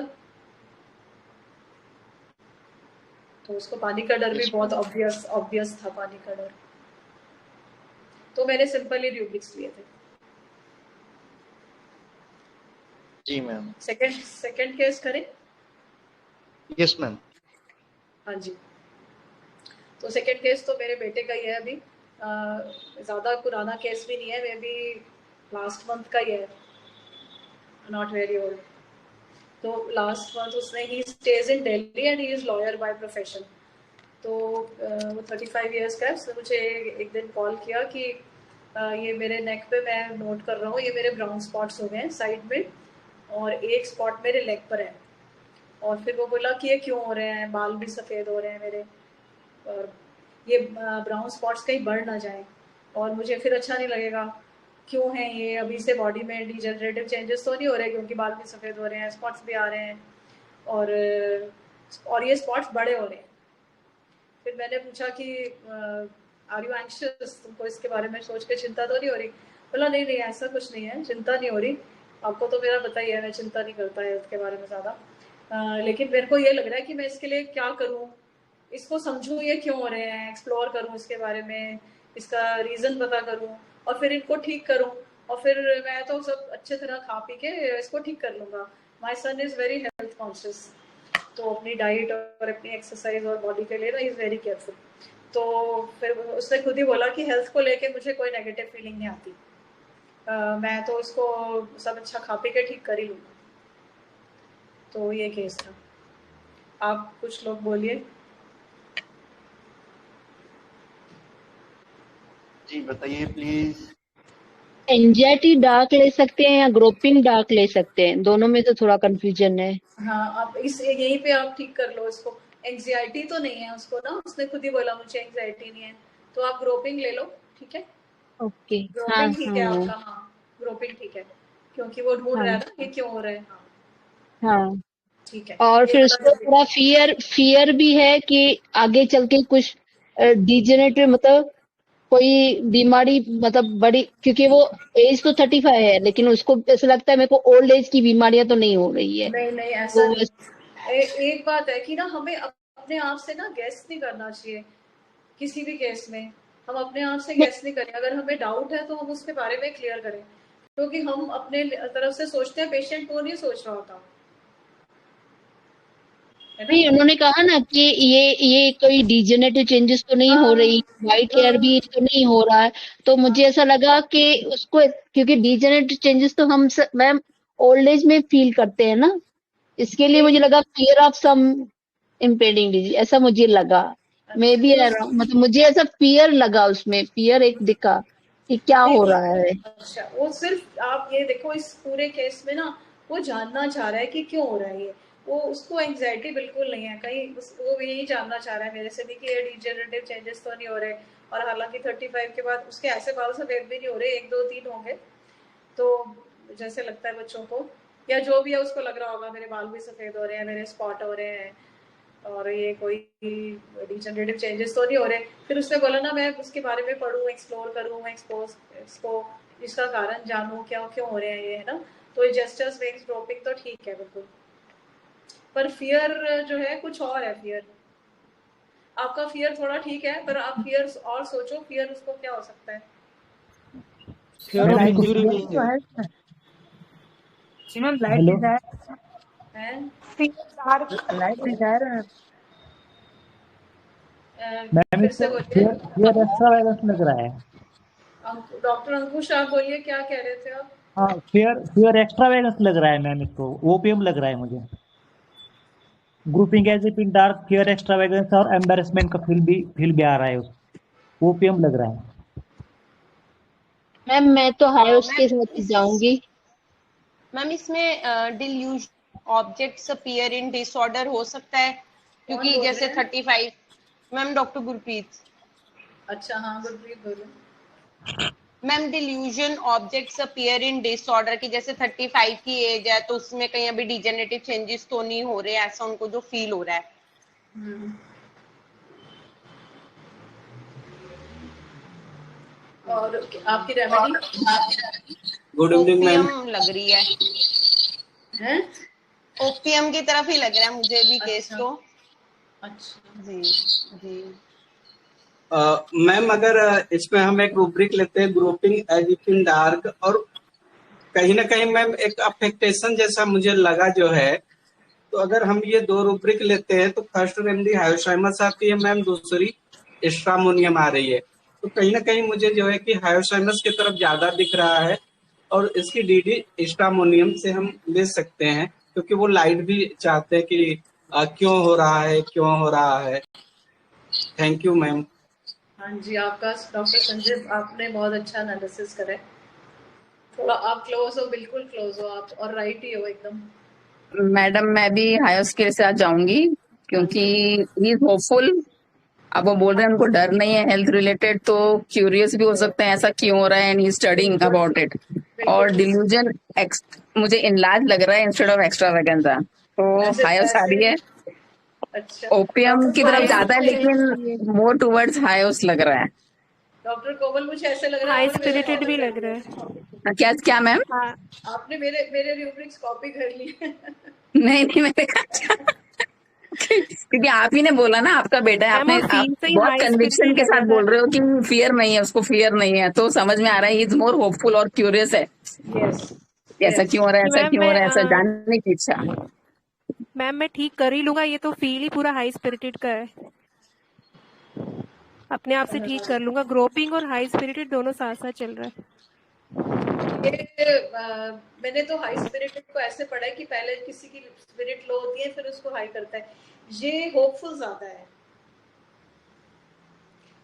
तो उसको पानी का डर भी यस बहुत मैम। ऑब्वियस था, पानी का डर। तो मैंने सिंपल ही रूब्रिक्स लिए थे। जी मैम। सेकंड केस करें। Yes ma'am. हाँ जी। तो सेकंड केस तो मेरे बेटे का ही है अभी। ज़्यादा पुराना केस भी नहीं है, मे बी लास्ट मंथ का ही है, नॉट वेरी ओल्ड। तो लास्ट मंथ उसने, he stays in Delhi and he is lawyer by profession. तो वो 35 ईयर्स का है। उसने मुझे एक दिन कॉल किया कि ये मेरे नेक पे, मैं नोट कर रहा हूँ, ये मेरे ब्राउन स्पॉट्स हो गए हैं साइड में, और एक स्पॉट मेरे लेग पर है। और फिर वो बोला कि ये क्यों हो रहे हैं, बाल भी सफ़ेद हो रहे हैं मेरे, और ये ब्राउन स्पॉट्स कहीं बढ़ ना जाए, और मुझे फिर अच्छा नहीं लगेगा। क्यों है ये? अभी से बॉडी में डिजेनरेटिव चेंजेस तो नहीं हो रहे, क्योंकि बाल भी सफ़ेद हो रहे हैं, स्पॉट्स भी आ रहे हैं, और ये स्पॉट्स बड़े हो रहे हैं। फिर मैंने पूछा कि आर यू एंग्शियस, तुमको इसके बारे में सोच के चिंता तो नहीं हो रही? बोला नहीं नहीं, ऐसा कुछ नहीं है, चिंता नहीं हो रही। आपको तो मेरा पता ही है, मैं चिंता नहीं करता हेल्थ के बारे में ज़्यादा, लेकिन मेरे को ये लग रहा है कि मैं इसके लिए क्या करूँ, इसको समझूँ ये क्यों हो रहे हैं, एक्सप्लोर करूँ इसके बारे में, इसका रीज़न पता करूँ, और फिर इनको ठीक करूँ, और फिर मैं तो सब अच्छे तरह खा पी के इसको ठीक कर लूँगा। माई सन इज़ वेरी हेल्थ कॉन्शियस, तो अपनी डाइट और अपनी एक्सरसाइज और बॉडी के लिए ना इज़ वेरी केयरफुल। तो फिर उसने खुद ही बोला कि हेल्थ को लेके मुझे कोई नेगेटिव फीलिंग नहीं आती, मैं तो इसको सब अच्छा खा पी के ठीक कर ही लूँगा। तो ये केस था। आप कुछ लोग बोलिए। जी बताइए प्लीज। एंजाइटी डार्क ले सकते हैं या ग्रोपिंग डार्क ले सकते हैं? दोनों में तो थोड़ा कंफ्यूजन है। हाँ, आप इस यहीं पे आप ठीक कर लो इसको। एंग्जाइटी तो नहीं है उसको ना, उसने खुद ही बोला मुझे एंग्जाइटी नहीं है, तो आप ग्रोपिंग ले लो, ठीक है। ओके। हाँ ग्रोपिंग ठीक है हाँ आपका, हाँ ग्रोपिंग ठीक है, क्योंकि वो ढूंढ रहा है हाँ ना ये क्यों हो रहा है। हाँ हाँ। ठीक है, और ये फिर वाला उसको जरूरी थोड़ा फियर भी है कि आगे चल के कुछ डिजेनरेटिव, मतलब कोई बीमारी, मतलब बड़ी, क्योंकि वो एज तो 35 है, लेकिन उसको ऐसा लगता है मेरे को ओल्ड एज की बीमारियां तो नहीं हो रही है। नहीं नहीं, ऐसा वो नहीं। बस एक बात है कि ना, हमें अपने आप से ना गैस नहीं करना चाहिए किसी भी केस में। हम अपने आप से गैस नहीं करें, अगर हमें डाउट है तो हम उसके बारे में क्लियर करें, क्योंकि हम अपने तरफ से सोचते हैं, पेशेंट वो नहीं सोच रहा होता है ना। नहीं, उन्होंने कहा ना कि ये कोई डिजेनरेटिव चेंजेस तो नहीं हो रही, हाँ वाइट हेयर हाँ भी तो नहीं हो रहा है। तो मुझे ऐसा लगा कि उसको, क्योंकि डिजेनरेटिव चेंजेस तो हम मैम ओल्ड एज में फील करते हैं ना, इसके लिए मुझे नहीं, लगा fear of some impending disease, ऐसा मुझे लगा। मे अच्छा बी, नहीं मतलब मुझे ऐसा फियर लगा, उसमें फियर एक दिखा कि क्या नहीं हो नहीं, रहा है। अच्छा वो सिर्फ आप ये देखो, इस पूरे केस में ना वो जानना चाह रहा है कि क्यों हो रहा है ये। वो, उसको एंग्जाइटी बिल्कुल नहीं है कहीं, वो यही जानना चाह रहा है मेरे से भी कि ये डिजेनरेटिव चेंजेस तो नहीं हो रहे। और हालांकि 35 के बाद उसके ऐसे बाल सफेद भी नहीं हो रहे, 1 2 3 होंगे। तो जैसे लगता है बच्चों को, या जो भी है उसको लग रहा होगा मेरे बाल भी सफेद हो रहे हैं, मेरे स्पॉट हो रहे हैं, और ये कोई डिजेनरेटिव चेंजेस तो नहीं हो रहे। फिर उसने बोला ना, मैं उसके बारे में पढ़ूँ, एक्सप्लोर करूँ, एक्सपोज इसको, इसका कारण जानूँ क्या क्यों हो रहे हैं ये, है ना। तो जेस्चर्स मेक्स ग्रोपिंग तो ठीक है बिल्कुल, पर फियर जो है कुछ और है। फियर, आपका फियर थोड़ा ठीक है, पर आप फियर और सोचो, फियर उसको क्या हो सकता है। फियर ऑफ मैम इंजुरी यही नहीं तो है। है। मैम लाइट हेलो डिजायर है लाइट डिजायर मैम, फिर इसको से बोलिए। फियर फियर एक्स्ट्रा वायलेंस लग रहा है। डॉक्टर अंकुश आप बोलिए, क्या कह रहे थे आप? हाँ, फियर फियर एक्स्ट्रा वायलेंस लग रहा है मैम, इसको ओपीएम लग रहा है मुझे। Groping as it in dark, fear extra violence और एम्बेरसमेंट का फील भी आ रहा है उसको। ओपीएम लग रहा है। मैम मैं तो हायोस के साथ ही जाऊंगी। मैम इसमें delusion objects appear in disorder हो सकता है, क्योंकि बोल जैसे रहे हैं? 35। Ma'am doctor Gurpreet. अच्छा हाँ, गुरप्रीत बोलो। Ma'am delusion objects appear in disorder की जैसे 35 की एज है तो उसमें कहीं अभी डिजेनरेटिव चेंजेस तो नहीं हो रहे, ऐसा उनको जो फील हो रहा है। और आपकी remedy? Good evening ma'am. Opium लग रही है, हैं? ओपीएम की तरफ ही लग रहा है मुझे भी केस अच्छा। तो। अच्छा जी जी। मैम अगर इसमें हम एक रूब्रिक लेते हैं groping as it in dark, और कहीं ना कहीं मैम एक अफेक्टेशन जैसा मुझे लगा जो है, तो अगर हम ये दो रूब्रिक लेते हैं तो फर्स्ट रेमडी हायोसाइमस आती है मैम, दूसरी स्ट्रामोनियम आ रही है। तो कहीं ना कहीं मुझे जो है कि हायोसाइमस की तरफ ज्यादा दिख रहा है, और इसकी डीडी स्ट्रामोनियम से हम ले सकते हैं, क्योंकि वो लाइट भी चाहते हैं कि क्यों हो रहा है, क्यों हो रहा है। Thank you ma'am. हाँ जी, आपका डॉक्टर संजय, आपने बहुत अच्छा एनालिसिस करा है। थोड़ा आप क्लोज हो, बिल्कुल क्लोज हो आप, और राइट ही हो एकदम। मैडम मैं भी हायोस के साथ जाऊंगी, क्योंकि ही इज होपफुल। अब वो बोल रहे हैं उनको डर नहीं है हेल्थ रिलेटेड, तो क्यूरियस भी हो सकते हैं ऐसा क्यों हो रहा है, and he studying about it. और डिल्यूजन मुझे इनलाज लग रहा है इंस्टेड ऑफ एक्स्ट्रावेगेंजा, तो हायोस आ रही है। अच्छा, ओपीएम की तरफ ज्यादा है, लेकिन मोर टुवर्ड्स हायोस लग रहा है। डॉक्टर कोमल, मुझे ऐसे लग रहा है हाई आपने मेरे स्पिरिटेड कॉपी भी कर लग रहा लिया। है। क्या क्या मैम? हाँ, आपने मेरे रूब्रिक्स कॉपी कर लिए। नहीं नहीं, मैंने कहा क्योंकि आप ही ने बोला ना आपका बेटा है, मैम आपने वो आप फील से ही बहुत हाई कन्विक्शन स्पिरिटेड के लग साथ रहा बोल था। रहे हो कि फियर नहीं है, उसको फियर नहीं है, तो समझ में आ रहा है इज मोर होपफुल और क्यूरियस है। यस, ऐसा क्यों हो रहा है, कि ऐसा मैम क्यों हो रहा है, ऐसा जानने की इच्छा। मैम मैं ठीक कर ही लूंगा, ये तो फील ही पूरा हाई स्पिरिटेड का है, अपने आप से ठीक कर लूंगा। ग्रोपिंग और हाई स्पिरिटेड दोनों साथ साथ चल रहा है। मैंने तो हाई स्पिरिटेड को ऐसे पढ़ा है कि पहले किसी की स्पिरिट लो होती है, फिर उसको हाई करता है। ये होपफुल ज्यादा है।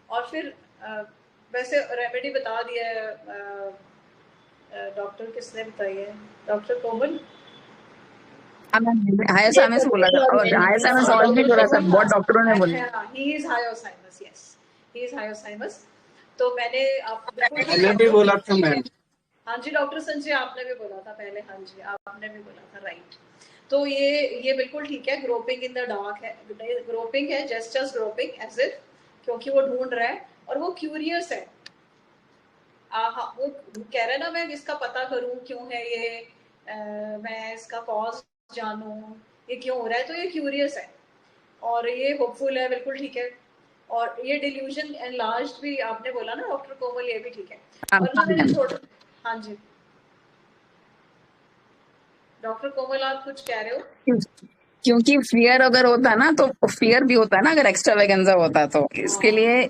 और फिर वैसे रेमेडी बता दिया है डॉक्टर, किसने बताई है? डॉक्टर कोमल। हायोसाइमस बोला था, और हायोसाइमस और भी थोड़ा सा बहुत डॉक्टरों ने बोला। He is hyoscyamus, yes, he is hyoscyamus. तो मैंने आप मैंने भी बोला था मैम। हाँ जी डॉक्टर संजय, आपने भी बोला था पहले। हाँ जी, आपने भी बोला था, राइट। तो ये बिल्कुल ठीक है। ग्रोपिंग इन द डार्क है, ग्रोपिंग है, जस्ट ग्रोपिंग एज इफ, क्योंकि वो ढूंढ रहा है और वो क्यूरियस है। हाँ, वो कह रहा है ना, मैं इसका पता करूं क्यों है ये, मैं इसका कॉज जानूं, ये क्यों हो रहा है, तो ये क्यूरियस है और ये होपफुल है, बिल्कुल ठीक है। और ये डिल्यूजन एनलार्ज्ड भी आपने बोला ना डॉक्टर कोमल, ये भी ठीक है। और ना मैंने थोड़ा, हाँ जी डॉक्टर कोमल, आप कुछ कह रहे हो? क्योंकि फियर अगर होता ना तो फियर भी होता ना, अगर एक्स्ट्रावेगेंजा होता तो इसके लिए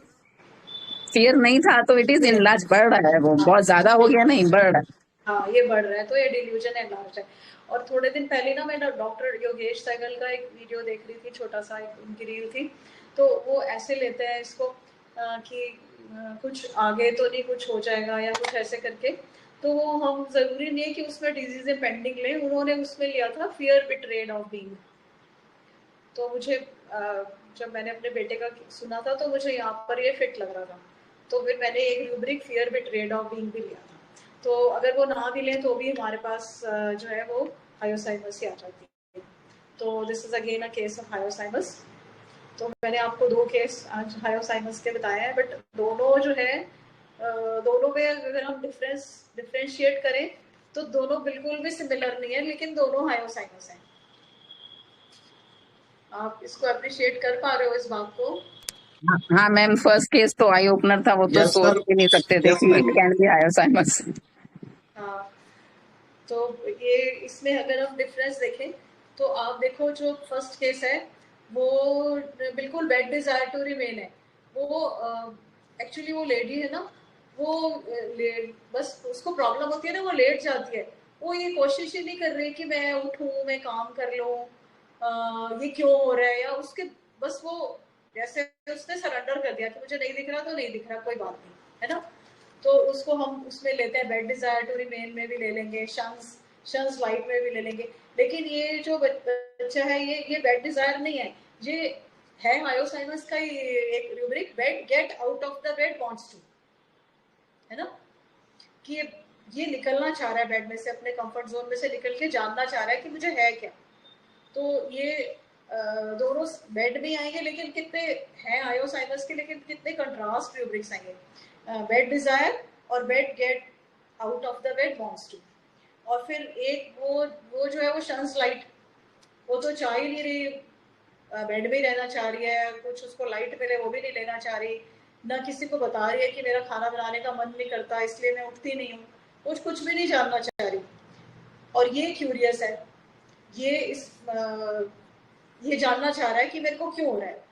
फियर नहीं था, तो इट इज इनलार्ज, बढ़ रहा है, वो बहुत ज्यादा हो गया, नहीं बढ़ रहा है। हाँ, ये बढ़ रहा है, तो ये डिल्यूजन एनलार्ज है। और थोड़े दिन पहले ना मैं डॉक्टर योगेश सहगल का एक वीडियो देख रही थी, छोटा सा एक उनकी रील थी। तो वो ऐसे लेते हैं इसको कि कुछ आगे तो नहीं कुछ हो जाएगा या कुछ ऐसे करके। तो वो हम जरूरी नहीं है कि उसमें डिजीजें पेंडिंग लें, उन्होंने उसमें लिया था फियर बिट्रेड ऑफ बीइंग। तो मुझे जब मैंने अपने बेटे का सुना था तो मुझे यहाँ पर ये फिट लग रहा था, तो फिर मैंने एक rubric fear betrayed of being भी लिया था। तो अगर वो ना भी लें तो भी हमारे पास जो है वो हायोसाइमस ही आ जाती है। तो this is again a case of hyoscyamus. तो मैंने आपको 2 केस आज हायोसाइमस के बताए हैं, बट दोनों जो है दोनों में अगर हम डिफरेंशिएट करें तो दोनों बिल्कुल भी सिमिलर नहीं है, लेकिन दोनों हायोसाइमस हैं। आप इसको अप्रिशिएट कर पा रहे हो इस बात को? हाँ मैम, फर्स्ट केस तो आई ओपनर था, वो तो Yes, सोच sir. भी नहीं सकते थे Yes, कि ma'am. It can be hyoscyamus. हाँ, तो ये इसमें अगर हम डिफरेंस देखें तो आप देखो जो फर्स्ट केस है वो बिल्कुल बेड डिजायर टू रिमेन है। वो एक्चुअली वो लेडी है ना, वो बस उसको प्रॉब्लम होती है ना, वो लेट जाती है। वो ये कोशिश ही नहीं कर रही कि मैं उठूं, मैं काम कर लूं, ये क्यों हो रहा है, या उसके बस वो जैसे उसने सरेंडर कर दिया कि मुझे नहीं दिख रहा तो नहीं दिख रहा, कोई बात नहीं, है ना। तो उसको हम उसमें लेते हैं, बेड डिजायर टू रिमेन में भी ले लेंगे, शंस लाइट में भी ले लेंगे। लेकिन ये जो बच्चा है ये बेड डिजायर नहीं है, ये है हायोसाइनस का एक rubric, bed get out of the bed wants to, है ना, कि ये निकलना चाह रहा है बेड में से, अपने कंफर्ट जोन में से निकल के जानना चाह रहा है कि मुझे है क्या। तो ये दोनों बेड में आएंगे, लेकिन कितने हैं हायोसाइनस के, लेकिन कितने कंट्रास्ट रूब्रिक्स आएंगे, बेड डिजायर और bed get out of the bed wants to. और फिर एक वो जो है वो शंस लाइट, वो तो चाह ही नहीं रही, बेड में ही रहना चाह रही है, कुछ उसको लाइट मिले वो भी नहीं लेना चाह रही, ना किसी को बता रही है कि मेरा खाना बनाने का मन नहीं करता इसलिए मैं उठती नहीं हूँ, कुछ भी नहीं जानना चाह रही। और ये क्यूरियस है, ये जानना चाह रहा है कि मेरे को क्यों हो रहा है।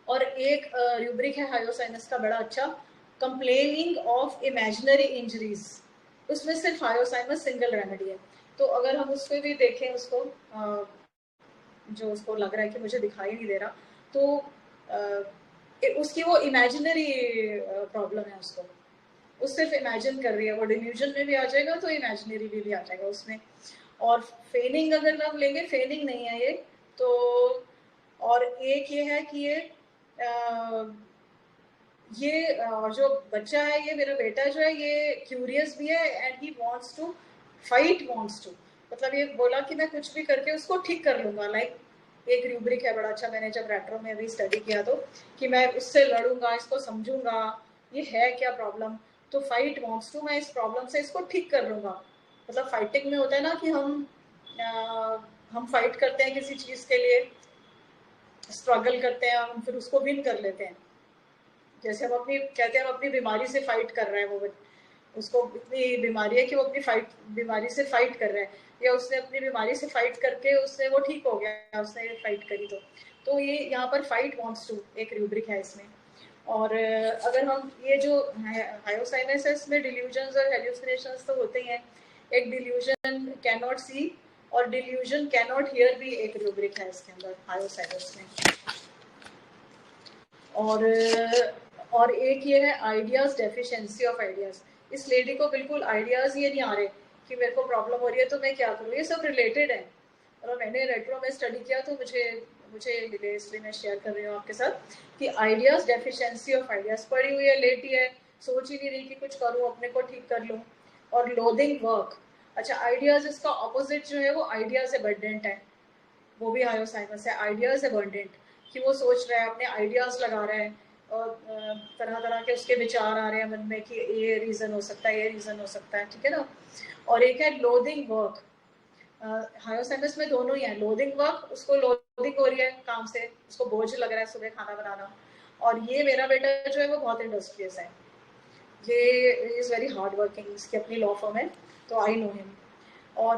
और एक रूब्रिक है हायोसाइनस का बड़ा अच्छा, कंप्लेनिंग ऑफ इमेजिनरी इंजरीज, उसमें सिर्फ हायोसाइनस सिंगल रेमेडी है। तो अगर हम उसको भी देखें, उसको जो उसको लग रहा है कि मुझे दिखाई नहीं दे रहा, तो उसकी वो इमेजिनरी प्रॉब्लम है, उसको सिर्फ इमेजिन कर रही है, वो डिल्यूजन में भी आ जाएगा तो इमेजिनरी भी आ जाएगा उसमें। और फेनिंग अगर हम लेंगे, फेनिंग नहीं है ये तो। और एक ये है कि ये जो बच्चा है, ये मेरा बेटा जो है, ये क्यूरियस भी है and he wants to fight, wants to, मतलब ये बोला कि मैं कुछ भी करके उसको ठीक कर लूंगा। लाइक एक रूब्रिक है बड़ा अच्छा, मैंने जब रेट्रो में अभी स्टडी किया तो, कि मैं उससे लड़ूंगा, इसको समझूंगा ये है क्या प्रॉब्लम, तो फाइट वांट्स टू, मैं इस प्रॉब्लम से इसको ठीक कर लूंगा। मतलब फाइटिंग में होता है ना कि हम फाइट करते हैं किसी चीज के लिए, स्ट्रगल करते हैं, हम फिर उसको विन कर लेते हैं। जैसे हम कहते हैं हम अपनी बीमारी से फाइट कर रहे हैं, वो उसको इतनी बीमारी है कि वो अपनी बीमारी से फाइट कर रहा है, या उसने अपनी बीमारी से फाइट करके उसने वो ठीक हो गया, उसने फाइट करी तो ये यहाँ पर फाइट वांट्स टू एक रूब्रिक है इसमें। और अगर हम ये जो हायोसाइनस है, इसमें डिल्यूजन्स और हेल्यूसिनेशंस तो होते ही हैं। एक डिल्यूजन कैन नॉट सी और डिल्यूजन कैन नॉट हियर भी एक रूब्रिक है इसके अंदर हायोसाइनस में। और एक ये है आइडियाज, डेफिशिएंसी ऑफ आइडियाज। इस लेडी को बिल्कुल आइडियाज ये नहीं आ रहे कि मेरे को प्रॉब्लम हो रही है तो मैं क्या करूँ, ये सब रिलेटेड है। और मैंने रेट्रो में स्टडी किया तो मुझे मिले, इसलिए मैं शेयर कर रही हूँ आपके साथ कि आइडियाज, डेफिशिएंसी ऑफ आइडियाज, पड़ी हुई है, लेटी है, सोच ही नहीं रही कि कुछ करूँ, अपने को ठीक कर लूँ। और लोदिंग वर्क, अच्छा आइडियाज इसका ऑपोजिट जो है वो आइडियाज अबंडेंट है, वो भी हायोसाइनस है। आइडियाज अबंडेंट कि वो सोच रहा है, अपने आइडियाज लगा रहा है, और तरह तरह के उसके विचार आ रहे हैं मन में कि ये रीजन हो सकता है, ये रीजन हो सकता है, ठीक है ना। और एक है लोदिंग वर्क, हायोसाइनस में दोनों ही है, लोदिंग वर्क, उसको लोदिंग हो रही है काम से, उसको बोझ लग रहा है सुबह खाना बनाना। और ये मेरा बेटा जो है वो बहुत इंडस्ट्रियस है, ये इज वेरी हार्ड वर्किंग, इसकी अपनी लॉ फर्म है तो आई नो हिम। और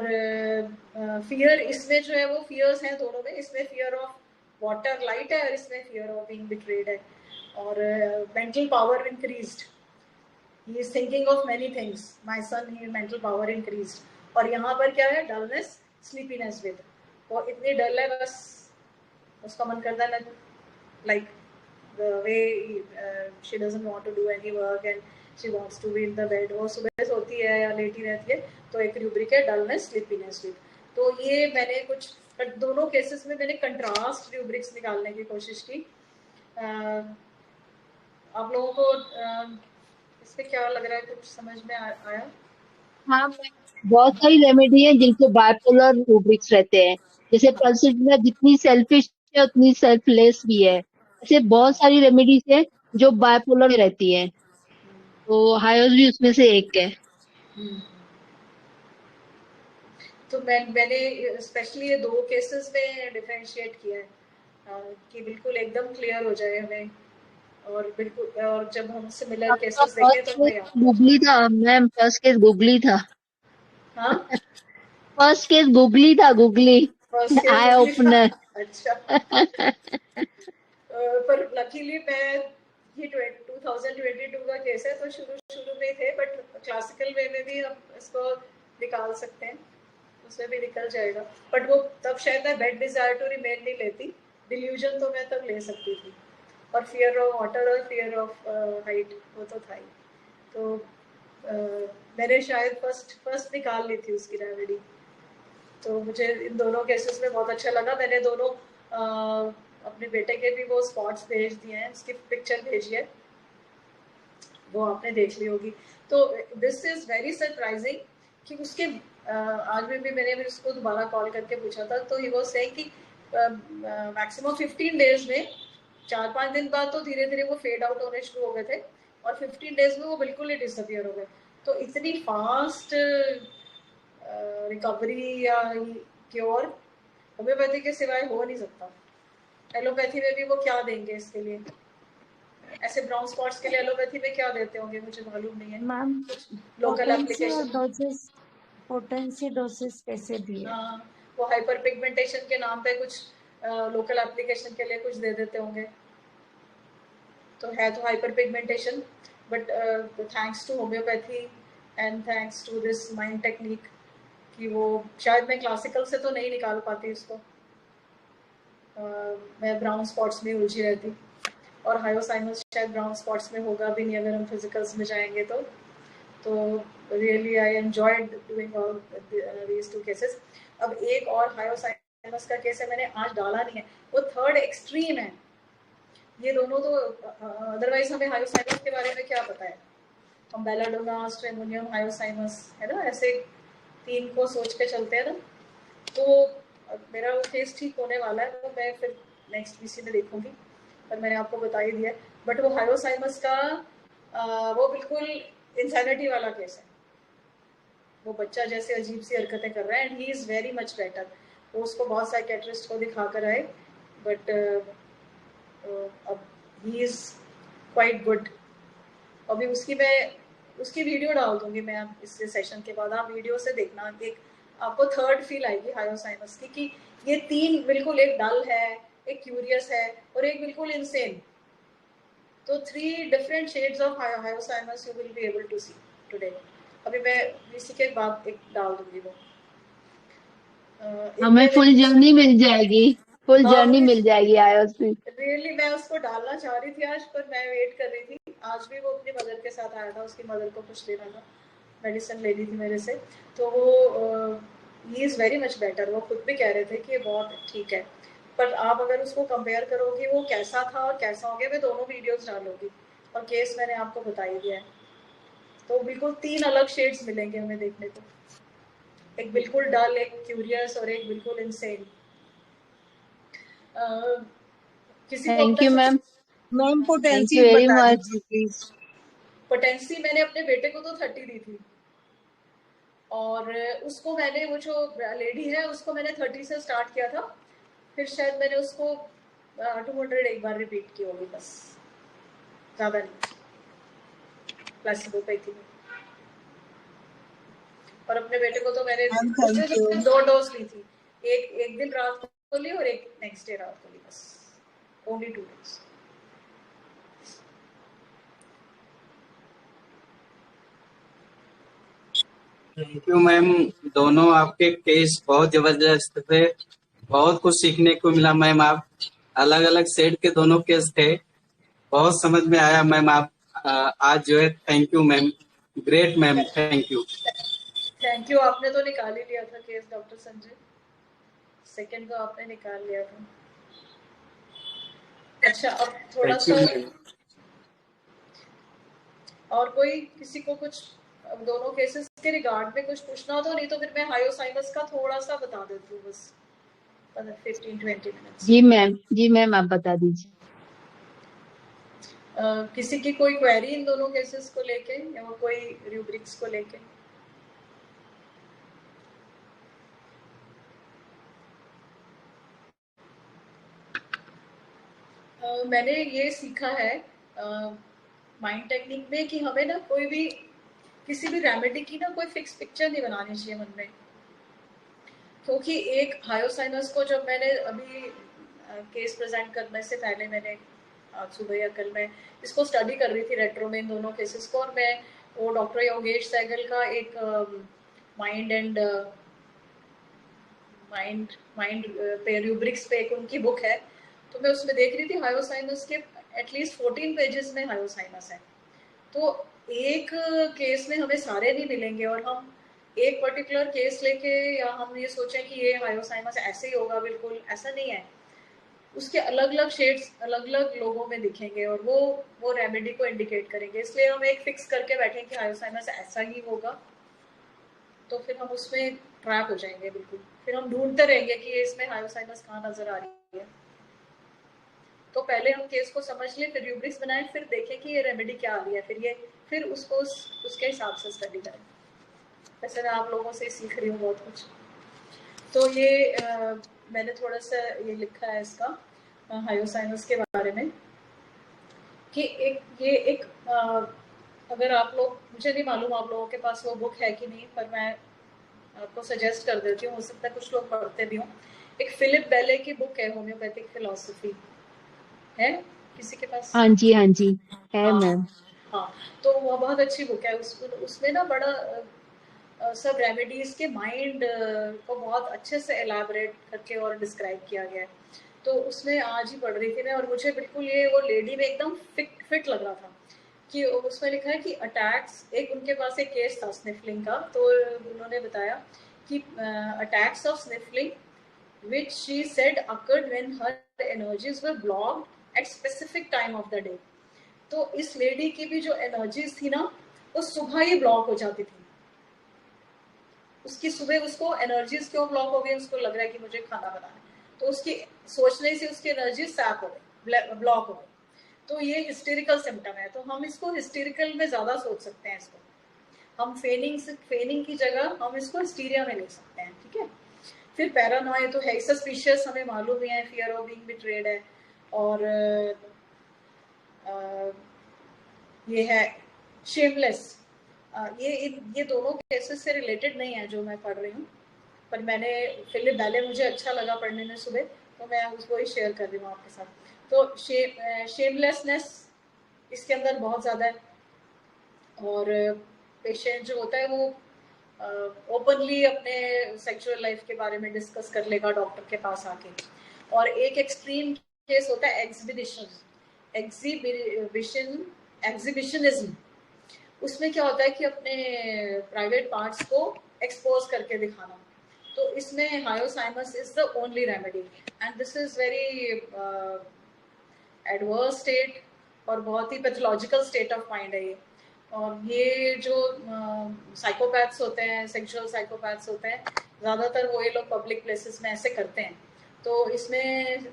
फियर इसमें जो है वो फियर्स हैं दोनों में, इसमें फियर ऑफ वाटर लाइट है और इसमें फियर ऑफ बीइंग बिट्रेड है। और mental power increased, he is thinking of many things, my son, he mental power increased. और यहाँ पर क्या है, डलनेस, स्लीपीनेस विद, वो इतनी डल है बस उसका मन करता है ना, like the way she doesn't want to do any work and she wants to be in the bed, वो सुबह सोती है या लेटी रहती है, तो एक रूब्रिक है डलनेस, स्लीपीनेस विद। तो ये मैंने कुछ दोनों केसेस में मैंने कंट्रास्ट रूब्रिक्स निकालने की कोशिश की। आप लोगों को इसमें क्या लग रहा है, कुछ समझ में आया? हाँ, बहुत सारी रेमेडी है जिनके बाइपोलर रूब्रिक्स रहते हैं। जैसे पल्सिटिना जितनी सेल्फिश है उतनी सेल्फलेस भी है, ऐसे बहुत सारी रेमेडीज है जो बाइपोलर में रहती है, तो हायोस भी उसमें से एक है। तो मैंने स्पेशली ये दो केसेस में डिफरेंशिएट किया है कि बिल्कुल एकदम क्लियर हो जाए हमें। और बिल्कुल, और जब हम सिमिलर केसेस देखें तो गूगली था मैम, फर्स्ट केस गूगली था। हाँ फर्स्ट केस गुगली था, googly first case eye opener. अच्छा पर लकीली मैं ये 2022 का केस है तो शुरू में थे, बट क्लासिकल वे में भी हम इसको निकाल सकते हैं, उसमें भी निकल जाएगा। बट वो तब शायद मैं बेड डिजायर टू रिमेन नहीं लेती, डिल्यूजन तो मैं तब ले सकती थी, और फियर ऑफ वाटर और फियर ऑफ हाइट वो तो था ही। तो मैंने शायद फर्स्ट निकाल ली थी उसकी रेमेडी। तो मुझे इन दोनों केसेस में बहुत अच्छा लगा। मैंने दोनों अपने बेटे के भी वो स्पॉट्स भेज दिए हैं, उसकी पिक्चर भेजी है, वो आपने देख ली होगी। तो दिस इज वेरी सरप्राइजिंग कि उसके आज भी मैंने उसको दोबारा कॉल करके पूछा था, तो ही वाज सेइंग कि मैक्सिमम 15 डेज में 4-5 दिन बाद तो धीरे धीरे वो फेड आउट होने शुरू हो गए थे, और 15 डेज में वो बिल्कुल ही डिसअपियर हो गए। तो इतनी फास्ट रिकवरी या क्योर होम्योपैथी के सिवाय हो नहीं सकता। एलोपैथी में भी वो क्या देंगे इसके लिए, ऐसे ब्राउन स्पॉट्स के लिए एलोपैथी में क्या देते होंगे मुझे मालूम नहीं है। मैम लोकल पोटेंसी डोसेस कैसे दिए? वो हाइपर पिगमेंटेशन के नाम पे कुछ लोकल एप्लीकेशन के लिए कुछ दे देते होंगे, तो है तो hyperpigmentation, but thanks to homeopathy and thanks to this mind technique कि वो शायद मैं क्लासिकल से तो नहीं निकाल पाती उसको, मैं ब्राउन स्पॉट्स में उलझी रहती, और हायोसाइनस शायद ब्राउन स्पॉट्स में होगा भी नहीं अगर हम फिजिकल्स में जाएंगे तो really I enjoyed doing all these 2 cases. अब एक और हायोसाइनस का केस है, मैंने आज डाला नहीं है, वो थर्ड एक्सट्रीम है। ये दोनों तो अदरवाइज हमें हायोसाइनस के बारे में क्या पता है, हम बेलाडोना, स्ट्रेमोनियम, हायोसाइनस है ना, ऐसे 3 को सोच के चलते हैं ना। तो मेरा वो केस ठीक होने वाला है, तो मैं फिर नेक्स्ट वीसी में देखूंगी, पर मैंने आपको बता ही दिया। बट वो हायोसाइनस का वो बिल्कुल इंसैनिटी वाला केस है, वो बच्चा जैसे अजीब सी हरकतें कर रहा है, and he is very much better. वो उसको बहुत साइकेट्रिस्ट को दिखा कर आए, बट अब ही इज़ क्वाइट गुड। अभी उसकी वीडियो डाल दूंगी मैं इस सेशन के बाद, आप वीडियो से देखना, एक आपको थर्ड फील आएगी हायोसाइनस की, कि ये 3 बिल्कुल, एक डल है, एक क्यूरियस है, और एक बिल्कुल इंसेन। तो 3 different shades of hyoscyamus you will be able to see today. अभी मैं इसी के बाद एक डाल दूंगी वो। हमें फुल जर्नी मिल जाएगी, फुल जर्नी मिल जाएगी आयोस में। रियली मैं उसको डालना चाह रही थी आज, पर मैं वेट कर रही थी। आज भी वो अपनी मदर के साथ आया था, उसकी मदर को कुछ लेना था, मेडिसिन लेनी थी मेरे से, तो वो he is very much better. वो खुद भी कह रहे थे कि ये बहुत ठीक है, पर आप अगर उसको कंपेयर करोगे वो कैसा था और कैसा हो गया, मैं दोनों वीडियोस डालूंगी, और केस मैंने आपको बता ही दिया है। तो बिल्कुल 3 अलग शेड्स मिलेंगे हमें देखने को, एक बिल्कुल डल, एक क्यूरियस, और एक बिल्कुल इंसेन। किसी को thank you ma'am, ma'am thank potency you very बता मच। दीजिए प्लीज। पोटेंसी मैंने अपने बेटे को तो 30 दी थी, और उसको मैंने, वो जो लेडी है उसको मैंने 30 से स्टार्ट किया था, फिर शायद मैंने उसको 200 एक बार रिपीट की होगी, बस ज़्यादा नहीं, प्लेसिबो पे थी। और अपने बेटे को तो मैंने उसने 2 डोज ली थी, एक दिन रात को ली और एक नेक्स्ट डे रात को ली, बस only 2 days. Thank you ma'am, दोनों आपके केस बहुत जबरदस्त थे, बहुत कुछ सीखने को मिला मैम। आप अलग अलग सेट के दोनों केस थे, बहुत समझ में आया मैम। आप आज जो है, thank you ma'am, great ma'am, thank you. Thank you, आपने तो निकाल ही लिया था केस डॉक्टर संजय, सेकंड तो आपने निकाल लिया था। अच्छा, अब थोड़ा सा और कोई किसी को कुछ दोनों केसेस के रिगार्ड में कुछ पूछना हो तो, नहीं तो फिर मैं हायोसाइनस का थोड़ा सा बता देती हूँ, बस 15-20 मिनट्स। जी मैम आप बता दीजिए। किसी की कोई क्वेरी इन दोनों केसेस को लेके, या कोई रूब्रिक्स को लेके? मैंने ये सीखा है माइंड टेक्निक में कि हमें ना कोई भी किसी भी रेमेडी की ना कोई फिक्स पिक्चर नहीं बनानी चाहिए मन में, क्योंकि एक हायोसाइनस को जब मैंने अभी केस प्रेजेंट करने से पहले मैंने आज सुबह या कल मैं इसको स्टडी कर रही थी रेट्रो में इन दोनों केसेस को, और मैं वो डॉक्टर योगेश सहगल का एक माइंड पे रूब्रिक्स पे एक उनकी बुक है, तो मैं उसमें देख रही थी हायोसाइनस के एटलीस्ट 14 पेजेस में हायोसाइनस है। तो एक केस में हमें सारे नहीं मिलेंगे, और हम एक पर्टिकुलर केस लेके या हम ये सोचें कि ये हायोसाइनस ऐसे ही होगा, बिल्कुल ऐसा नहीं है। उसके अलग अलग शेड्स अलग अलग लोगों में दिखेंगे और वो रेमेडी को इंडिकेट करेंगे। इसलिए हम एक फिक्स करके बैठे कि हायोसाइनस ऐसा ही होगा, तो फिर हम उसमें ट्रैप हो जाएंगे बिल्कुल। फिर हम ढूंढते रहेंगे कि इसमें हायोसाइनस कहाँ नजर आ रही है। तो पहले हम केस को समझ लें, फिर रूब्रिक्स बनाएं, फिर देखें कि ये रेमेडी क्या आ रही है, फिर उसको उसके हिसाब से स्टडी करें। वैसे मैं आप लोगों से सीख रही हूँ बहुत कुछ। तो ये मैंने थोड़ा सा ये लिखा है इसका हायोसाइनस के बारे में कि एक अगर आप लोग, मुझे नहीं मालूम आप लोगों के पास वो बुक है कि नहीं, पर मैं आपको सजेस्ट कर देती हूँ, हो सकता है कुछ लोग पढ़ते भी हों। एक फिलिप बेले की बुक है होम्योपैथिक फिलॉसफी, है किसी के पास? हाँ जी है मैम। हाँ, तो वो बहुत अच्छी बुक है। उसमें ना बड़ा सब रेमेडीज के माइंड को बहुत अच्छे से एलैबोरेट करके और डिस्क्राइब किया गया है। तो उसमें आज ही पढ़ रही थी मैं, और मुझे बिल्कुल ये वो लेडी में एकदम फिट लग रहा था कि उसमें लिखा है कि अटैक्स, एक उनके पास एक केस था स्निफलिंग का, तो उन्होंने बताया कि attacks of sniffling which she said occurred when her energies were blocked at specific time of the day। तो इस लेडी की भी जो एनर्जीज थी ना, वो सुबह ही ब्लॉक हो जाती थी। उसकी सुबह उसको एनर्जीज क्यों ब्लॉक हो गई, उसको लग रहा है कि मुझे खाना बनाना है, तो उसकी सोचने से उसकी एनर्जी सैप हो गई, ब्लॉक हो गई। तो ये हिस्टेरिकल सिम्टम है, तो हम इसको हिस्टेरिकल में ज्यादा सोच सकते हैं। इसको हम फेनिंग की जगह हम इसको हिस्टीरिया में ले सकते हैं, ठीक है। फिर पैरानॉय तो है, सस्पिशियस हमें मालूम ही है, फियर ऑफ बीइंग बिट्रेड है, और ये है शेमलेस। ये दोनों केसेस से रिलेटेड नहीं है जो मैं पढ़ रही हूँ, पर मैंने फिलिप बेले मुझे अच्छा लगा पढ़ने में सुबह, तो मैं उसको ही शेयर कर रही हूँ आपके साथ। तो शेमलेसनेस इसके अंदर बहुत ज़्यादा है, और पेशेंट जो होता है वो ओपनली अपने सेक्सुअल लाइफ के बारे में डिस्कस कर लेगा डॉक्टर के पास आके। और एक एक्सट्रीम केस होता है एग्जिबिशनिज्म। उसमें क्या होता है कि अपने प्राइवेट पार्ट्स को एक्सपोज करके दिखाना। तो इसमें hyoscyamus is the only remedy, and this is very adverse state और बहुत ही पैथोलॉजिकल स्टेट ऑफ माइंड है ये। और ये जो साइकोपैथ्स होते हैं, सेक्सुअल साइकोपैथ्स होते हैं, ज़्यादातर वो ये लोग पब्लिक प्लेसेस में ऐसे करते हैं। तो इसमें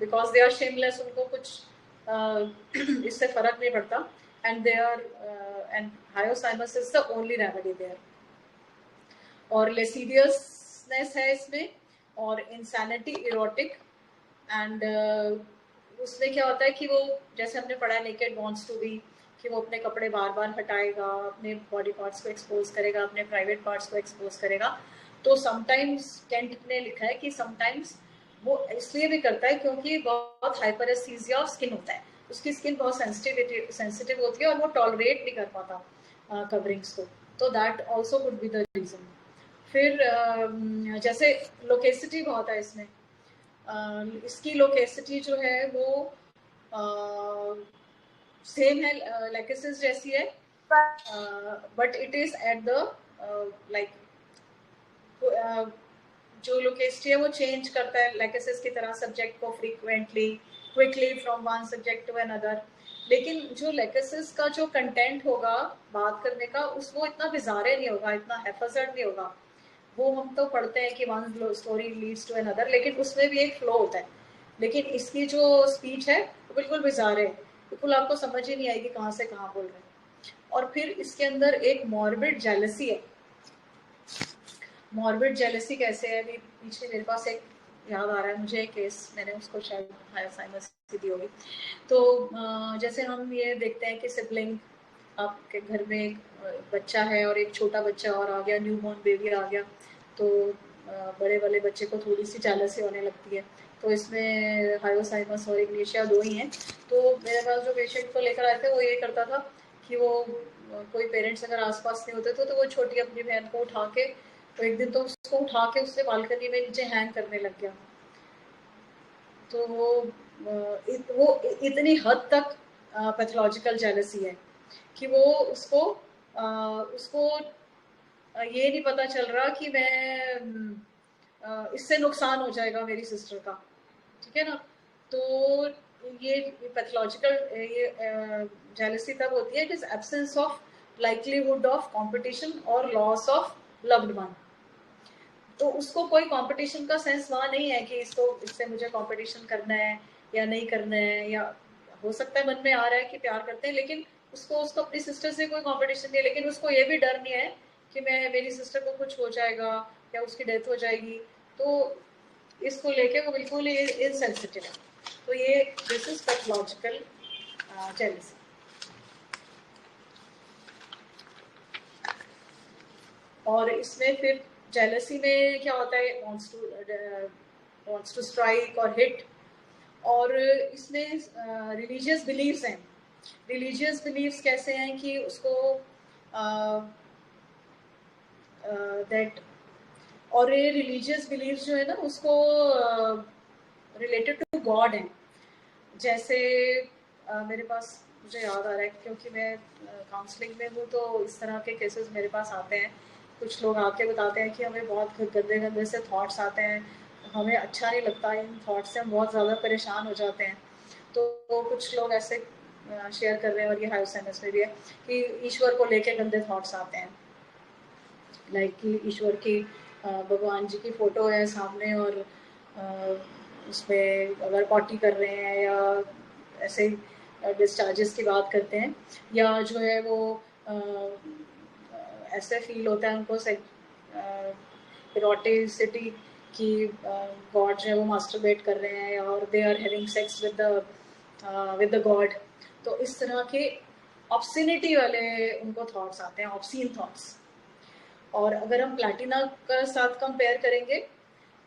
बिकॉज दे आर शेमलेस, उनको कुछ इससे फर्क नहीं पड़ता, and they are and hyoscyamus is the only remedy there. और लेसीडियसनेस है इसमें, और इंसैनिटी, इरोटिक, एंड उसमें क्या होता है कि वो, जैसे हमने पढ़ा है नेकेड वांट्स टू बी, कि वो अपने कपड़े बार बार हटाएगा, अपने बॉडी पार्ट्स को एक्सपोज करेगा, अपने प्राइवेट पार्ट्स को एक्सपोज करेगा। तो समटाइम्स केंट ने लिखा है कि समटाइम्स वो इसलिए भी करता है क्योंकि बहुत हाइपरेस्थीसिया ऑफ स्किन होता है, उसकी स्किन बहुत सेंसिटिव होती है और वो टॉलरेट नहीं कर पाता कवरिंग्स को, तो that also would be the reason. फिर जैसे लोकेसिटी बहुत है इसमें, इसकी लोकेसिटी जो है वो सेम है, लेकेसिस जैसी है, but it is at the like जो लोकेसिटी है वो चेंज करता है लेकेसिस की तरह सब्जेक्ट को frequently, quickly from one subject to another. लेकिन जो लेकेसिस का जो कंटेंट होगा बात करने का, वो इतना बिजारे नहीं होगा, इतना हैफजर्ड नहीं होगा। वो हम तो पढ़ते हैं कि one story leads to another, लेकिन उसमें भी एक फ्लो होता है। लेकिन इसकी जो स्पीच है वो बिल्कुल बिजारे है, बिल्कुल आपको समझ ही नहीं आएगी कहाँ से कहाँ बोल रहे हैं। और फिर इसके अंदर एक मॉर्बिड जेलसी है। मॉर्बिड जेलसी कैसे है, अभी पीछे मेरे पास एक याद आ रहा है मुझे एक केस, मैंने उसको शायद हायोसाइनस की दी होगी। तो जैसे हम ये देखते हैं कि सिबलिंग आपके घर में एक बच्चा है और एक छोटा बच्चा और आ गया, न्यूबॉर्न बेबी आ गया, तो बड़े वाले बच्चे को थोड़ी सी जेलसी होने लगती है। तो इसमें हायोसाइमस और इग्नेशिया 2 ही हैं। तो मेरे पास जो पेशेंट को लेकर आए थे वो ये करता था कि वो कोई पेरेंट्स अगर आसपास नहीं होते तो वो छोटी अपनी बहन को उठा के, तो एक दिन तो उसको उठा के उससे बालकनी में नीचे हैंग करने लग गया। तो वो इतनी हद तक पैथोलॉजिकल जेलसी है कि वो उसको ये नहीं पता चल रहा कि मैं इससे नुकसान हो जाएगा मेरी सिस्टर का, ठीक है ना। तो ये पैथोलॉजिकल ये जेलसी तब होती है, it is absence of likelihood of competition और लॉस ऑफ लव्ड वन। तो उसको कोई कंपटीशन का सेंस वहाँ नहीं है कि इससे मुझे कंपटीशन करना है या नहीं करना है, या हो सकता है मन में आ रहा है कि प्यार करते हैं, लेकिन उसको अपनी सिस्टर से कोई कंपटीशन नहीं है, लेकिन उसको ये भी डर नहीं है कि मेरी सिस्टर को कुछ हो जाएगा या उसकी डेथ हो जाएगी। तो इसको लेके वो बिल्कुल इनसेंसिटिव है। तो ये दिस इज पैथोलॉजिकल जेलसी। और इसमें फिर जेलसी में क्या होता है, wants to strike और हिट। और इसमें रिलीजियस बिलीव्स हैं। रिलीजियस बिलीव्स कैसे हैं कि उसको दैट, और ये रिलीजियस बिलीव्स जो है ना उसको रिलेटेड टू गॉड हैं। जैसे मेरे पास, मुझे याद आ रहा है क्योंकि मैं काउंसलिंग में हूँ, तो इस तरह के केसेस मेरे पास आते हैं। कुछ लोग आके बताते हैं कि हमें बहुत गंदे गंदे से थॉट्स आते हैं, हमें अच्छा नहीं लगता, इन थॉट्स से हम बहुत ज़्यादा परेशान हो जाते हैं। तो कुछ लोग ऐसे शेयर कर रहे हैं, और ये हायोसाइमस में भी है, कि ईश्वर को लेके गंदे थॉट्स आते हैं। लाइक कि ईश्वर की भगवान जी की फ़ोटो है सामने, और उसमें अगर पॉटी कर रहे हैं या ऐसे डिस्चार्जेस की बात करते हैं, या जो है वो ऐसे फील होता है उनको इरोटिसिटी कि गॉड जो है वो मास्टरबेट कर रहे हैं, और they are having sex with the god. तो इस तरह के ऑब्सिनिटी वाले उनको थॉट्स आते हैं, ऑब्सीन थॉट्स। और अगर हम प्लैटिना का साथ कंपेयर करेंगे,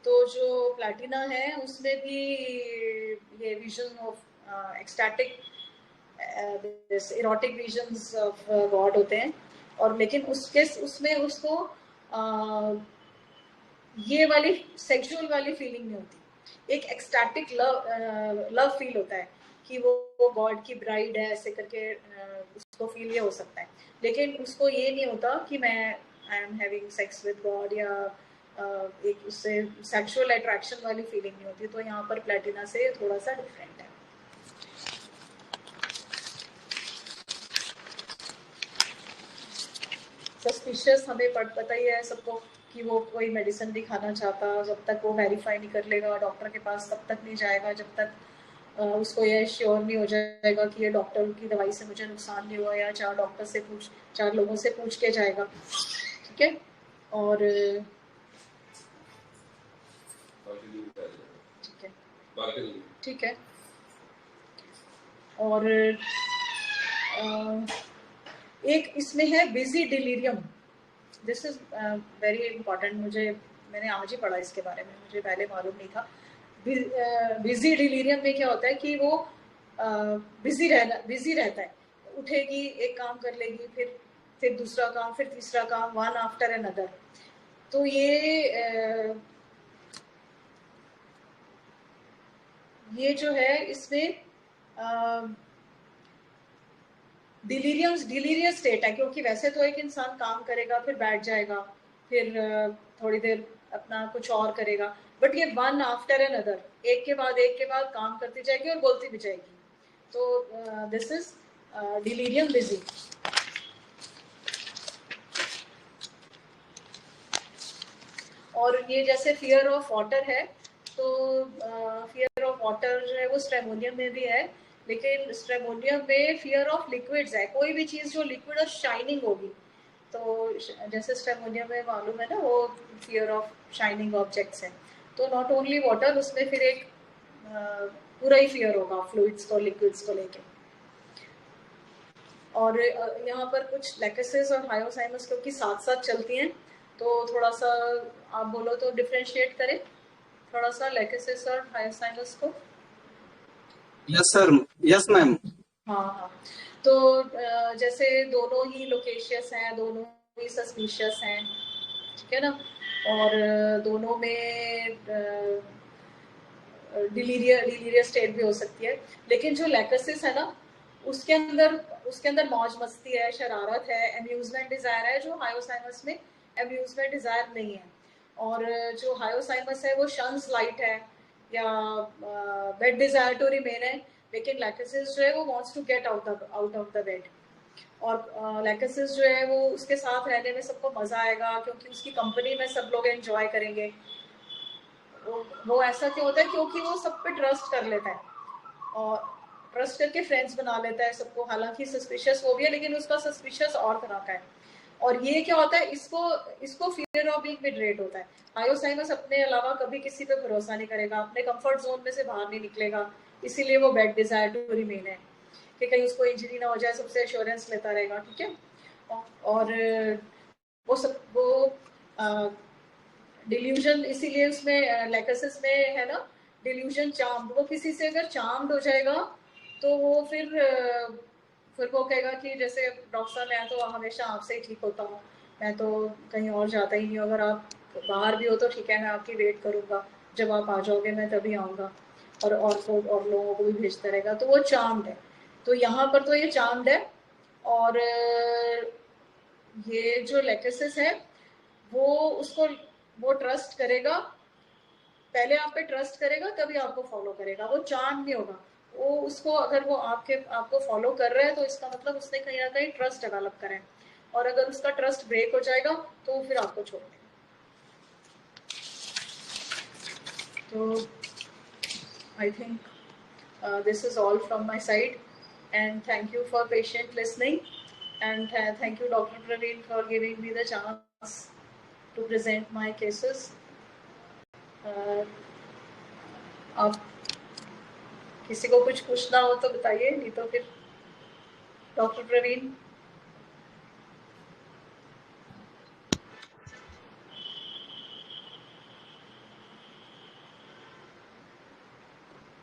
तो जो प्लैटिना है उसमें भी ये vision of ecstatic erotic visions of God होते हैं। और लेकिन उसमें उसको ये वाली सेक्सुअल वाली फीलिंग नहीं होती, एक एक्सटैटिक लव फील होता है कि वो गॉड की ब्राइड है, ऐसे करके उसको फील ये हो सकता है। लेकिन उसको ये नहीं होता कि मैं I am having sex with God, या एक उससे सेक्सुअल अट्रैक्शन वाली फीलिंग नहीं होती। तो यहाँ पर प्लैटिना से थोड़ा सा डिफरेंट है। सस्पिशियस हमें पता ही है सबको कि वो कोई मेडिसिन नहीं खाना चाहता, जब तक वो वेरीफाई नहीं कर लेगा डॉक्टर के पास तब तक नहीं जाएगा, जब तक उसको ये श्योर नहीं हो जाएगा कि ये डॉक्टर की दवाई से मुझे नुकसान नहीं हुआ, या 4 लोगों से पूछ के जाएगा, ठीक है। और ठीक है। और एक इसमें है busy delirium. This is very important, मैंने आज ही पढ़ा इसके बारे में, मुझे पहले मालूम नहीं था। बिजी डिलीरियम में क्या होता है कि वो बिजी रहता है, उठेगी, एक काम कर लेगी, फिर दूसरा काम, फिर तीसरा काम, वन आफ्टर अनदर। तो ये जो है इसमें डिलीरियस स्टेट है, क्योंकि वैसे तो एक इंसान काम करेगा, फिर बैठ जाएगा, फिर थोड़ी देर अपना कुछ और करेगा, बट ये वन आफ्टर अनदर, एक के बाद काम करती जाएगी और बोलती भी जाएगी। तो दिस इज डिलीरियम बिजी। और ये जैसे फियर ऑफ वाटर है, तो फियर ऑफ वाटर जो है वो स्ट्रेमोनियम में भी है, लेकिन स्ट्रेमोनियम में फियर ऑफ लिक्विड्स है। कोई भी चीज़ जो लिक्विड और शाइनिंग होगी, तो जैसे स्ट्रेमोनियम में मालूम है ना, वो फियर ऑफ शाइनिंग ऑब्जेक्ट्स है। तो नॉट ओनली वाटर, उसमें फिर एक पूरा ही फियर होगा फ्लूइड्स को, लिक्विड्स को लेके। और यहाँ पर कुछ लैकेसिस और हायोसाइनस क्योंकि साथ साथ चलती हैं, तो थोड़ा सा आप बोलो तो डिफरेंशिएट करें थोड़ा सा लैकेसिस और हायोसाइनस को। Yes sir, yes ma'am. हाँ, तो जैसे दोनों ही लोकेशियस हैं, दोनों ही सस्पिशियस हैं, ठीक है ना, और दोनों में डिलीरियस स्टेट भी हो सकती है। लेकिन जो लैकेसिस है ना, उसके अंदर मौज मस्ती है, शरारत है, अम्यूजमेंट डिजायर है, जो हायोसाइनस में अम्यूजमेंट डिजायर नहीं है। और जो हायोसाइनस है वो शंस लाइट है या बेड डिजायर टू रिमेन है, लेकिन लैकेसिस जो है वो wants to get out of the bed. और लैकेसिस जो है वो उसके साथ रहने में सबको मजा आएगा क्योंकि उसकी कंपनी में सब लोग एंजॉय करेंगे। वो ऐसा क्यों होता है? क्योंकि वो सब पे ट्रस्ट कर लेता है और ट्रस्ट करके फ्रेंड्स बना लेता है सबको। हालांकि सस्पिशियस वो भी है, लेकिन उसका सस्पिशियस और तरह का है। और ये क्या होता है, इसको फियर ऑफ बीइंग बिट्रेड होता है। हायोसाइनस अपने अलावा कभी किसी पे भरोसा नहीं करेगा, अपने कंफर्ट जोन में से बाहर नहीं निकलेगा, इसीलिए वो बेड डिजायर टू रिमेन है कि कहीं उसको इंजरी ना हो जाए, सबसे एश्योरेंस लेता रहेगा, ठीक है। और वो डिल्यूजन, इसीलिए उसमें लैकेसिस में है ना डिल्यूजन चार्म्ड। वो किसी से अगर चार्म्ड हो जाएगा तो वो फिर वो कहेगा कि जैसे डॉक्टर साहब मैं तो हमेशा आपसे ही ठीक होता हूँ, मैं तो कहीं और जाता ही नहीं, अगर आप बाहर भी हो तो ठीक है, मैं आपकी वेट करूँगा, जब आप आ जाओगे मैं तभी आऊँगा, और लोगों को भी भेजता रहेगा। तो वो चार्म्ड है। तो यहाँ पर तो ये चार्म्ड है। और ये जो लैकेसिस है वो ट्रस्ट करेगा, पहले आप पे ट्रस्ट करेगा तभी आपको फॉलो करेगा, वो चार्म नहीं होगा। वो उसको अगर वो आपको फॉलो कर रहा है तो इसका मतलब उसने कहीं ना कहीं ट्रस्ट डेवलप करा है, और अगर उसका ट्रस्ट ब्रेक हो जाएगा तो फिर आपको छोड़ देगा। तो I think this is all from my side, and thank you for patient listening, and thank you Dr. Praveen for giving me the chance to present my cases. अब किसी को कुछ पूछना हो तो बताइए, नहीं तो फिर डॉक्टर प्रवीण।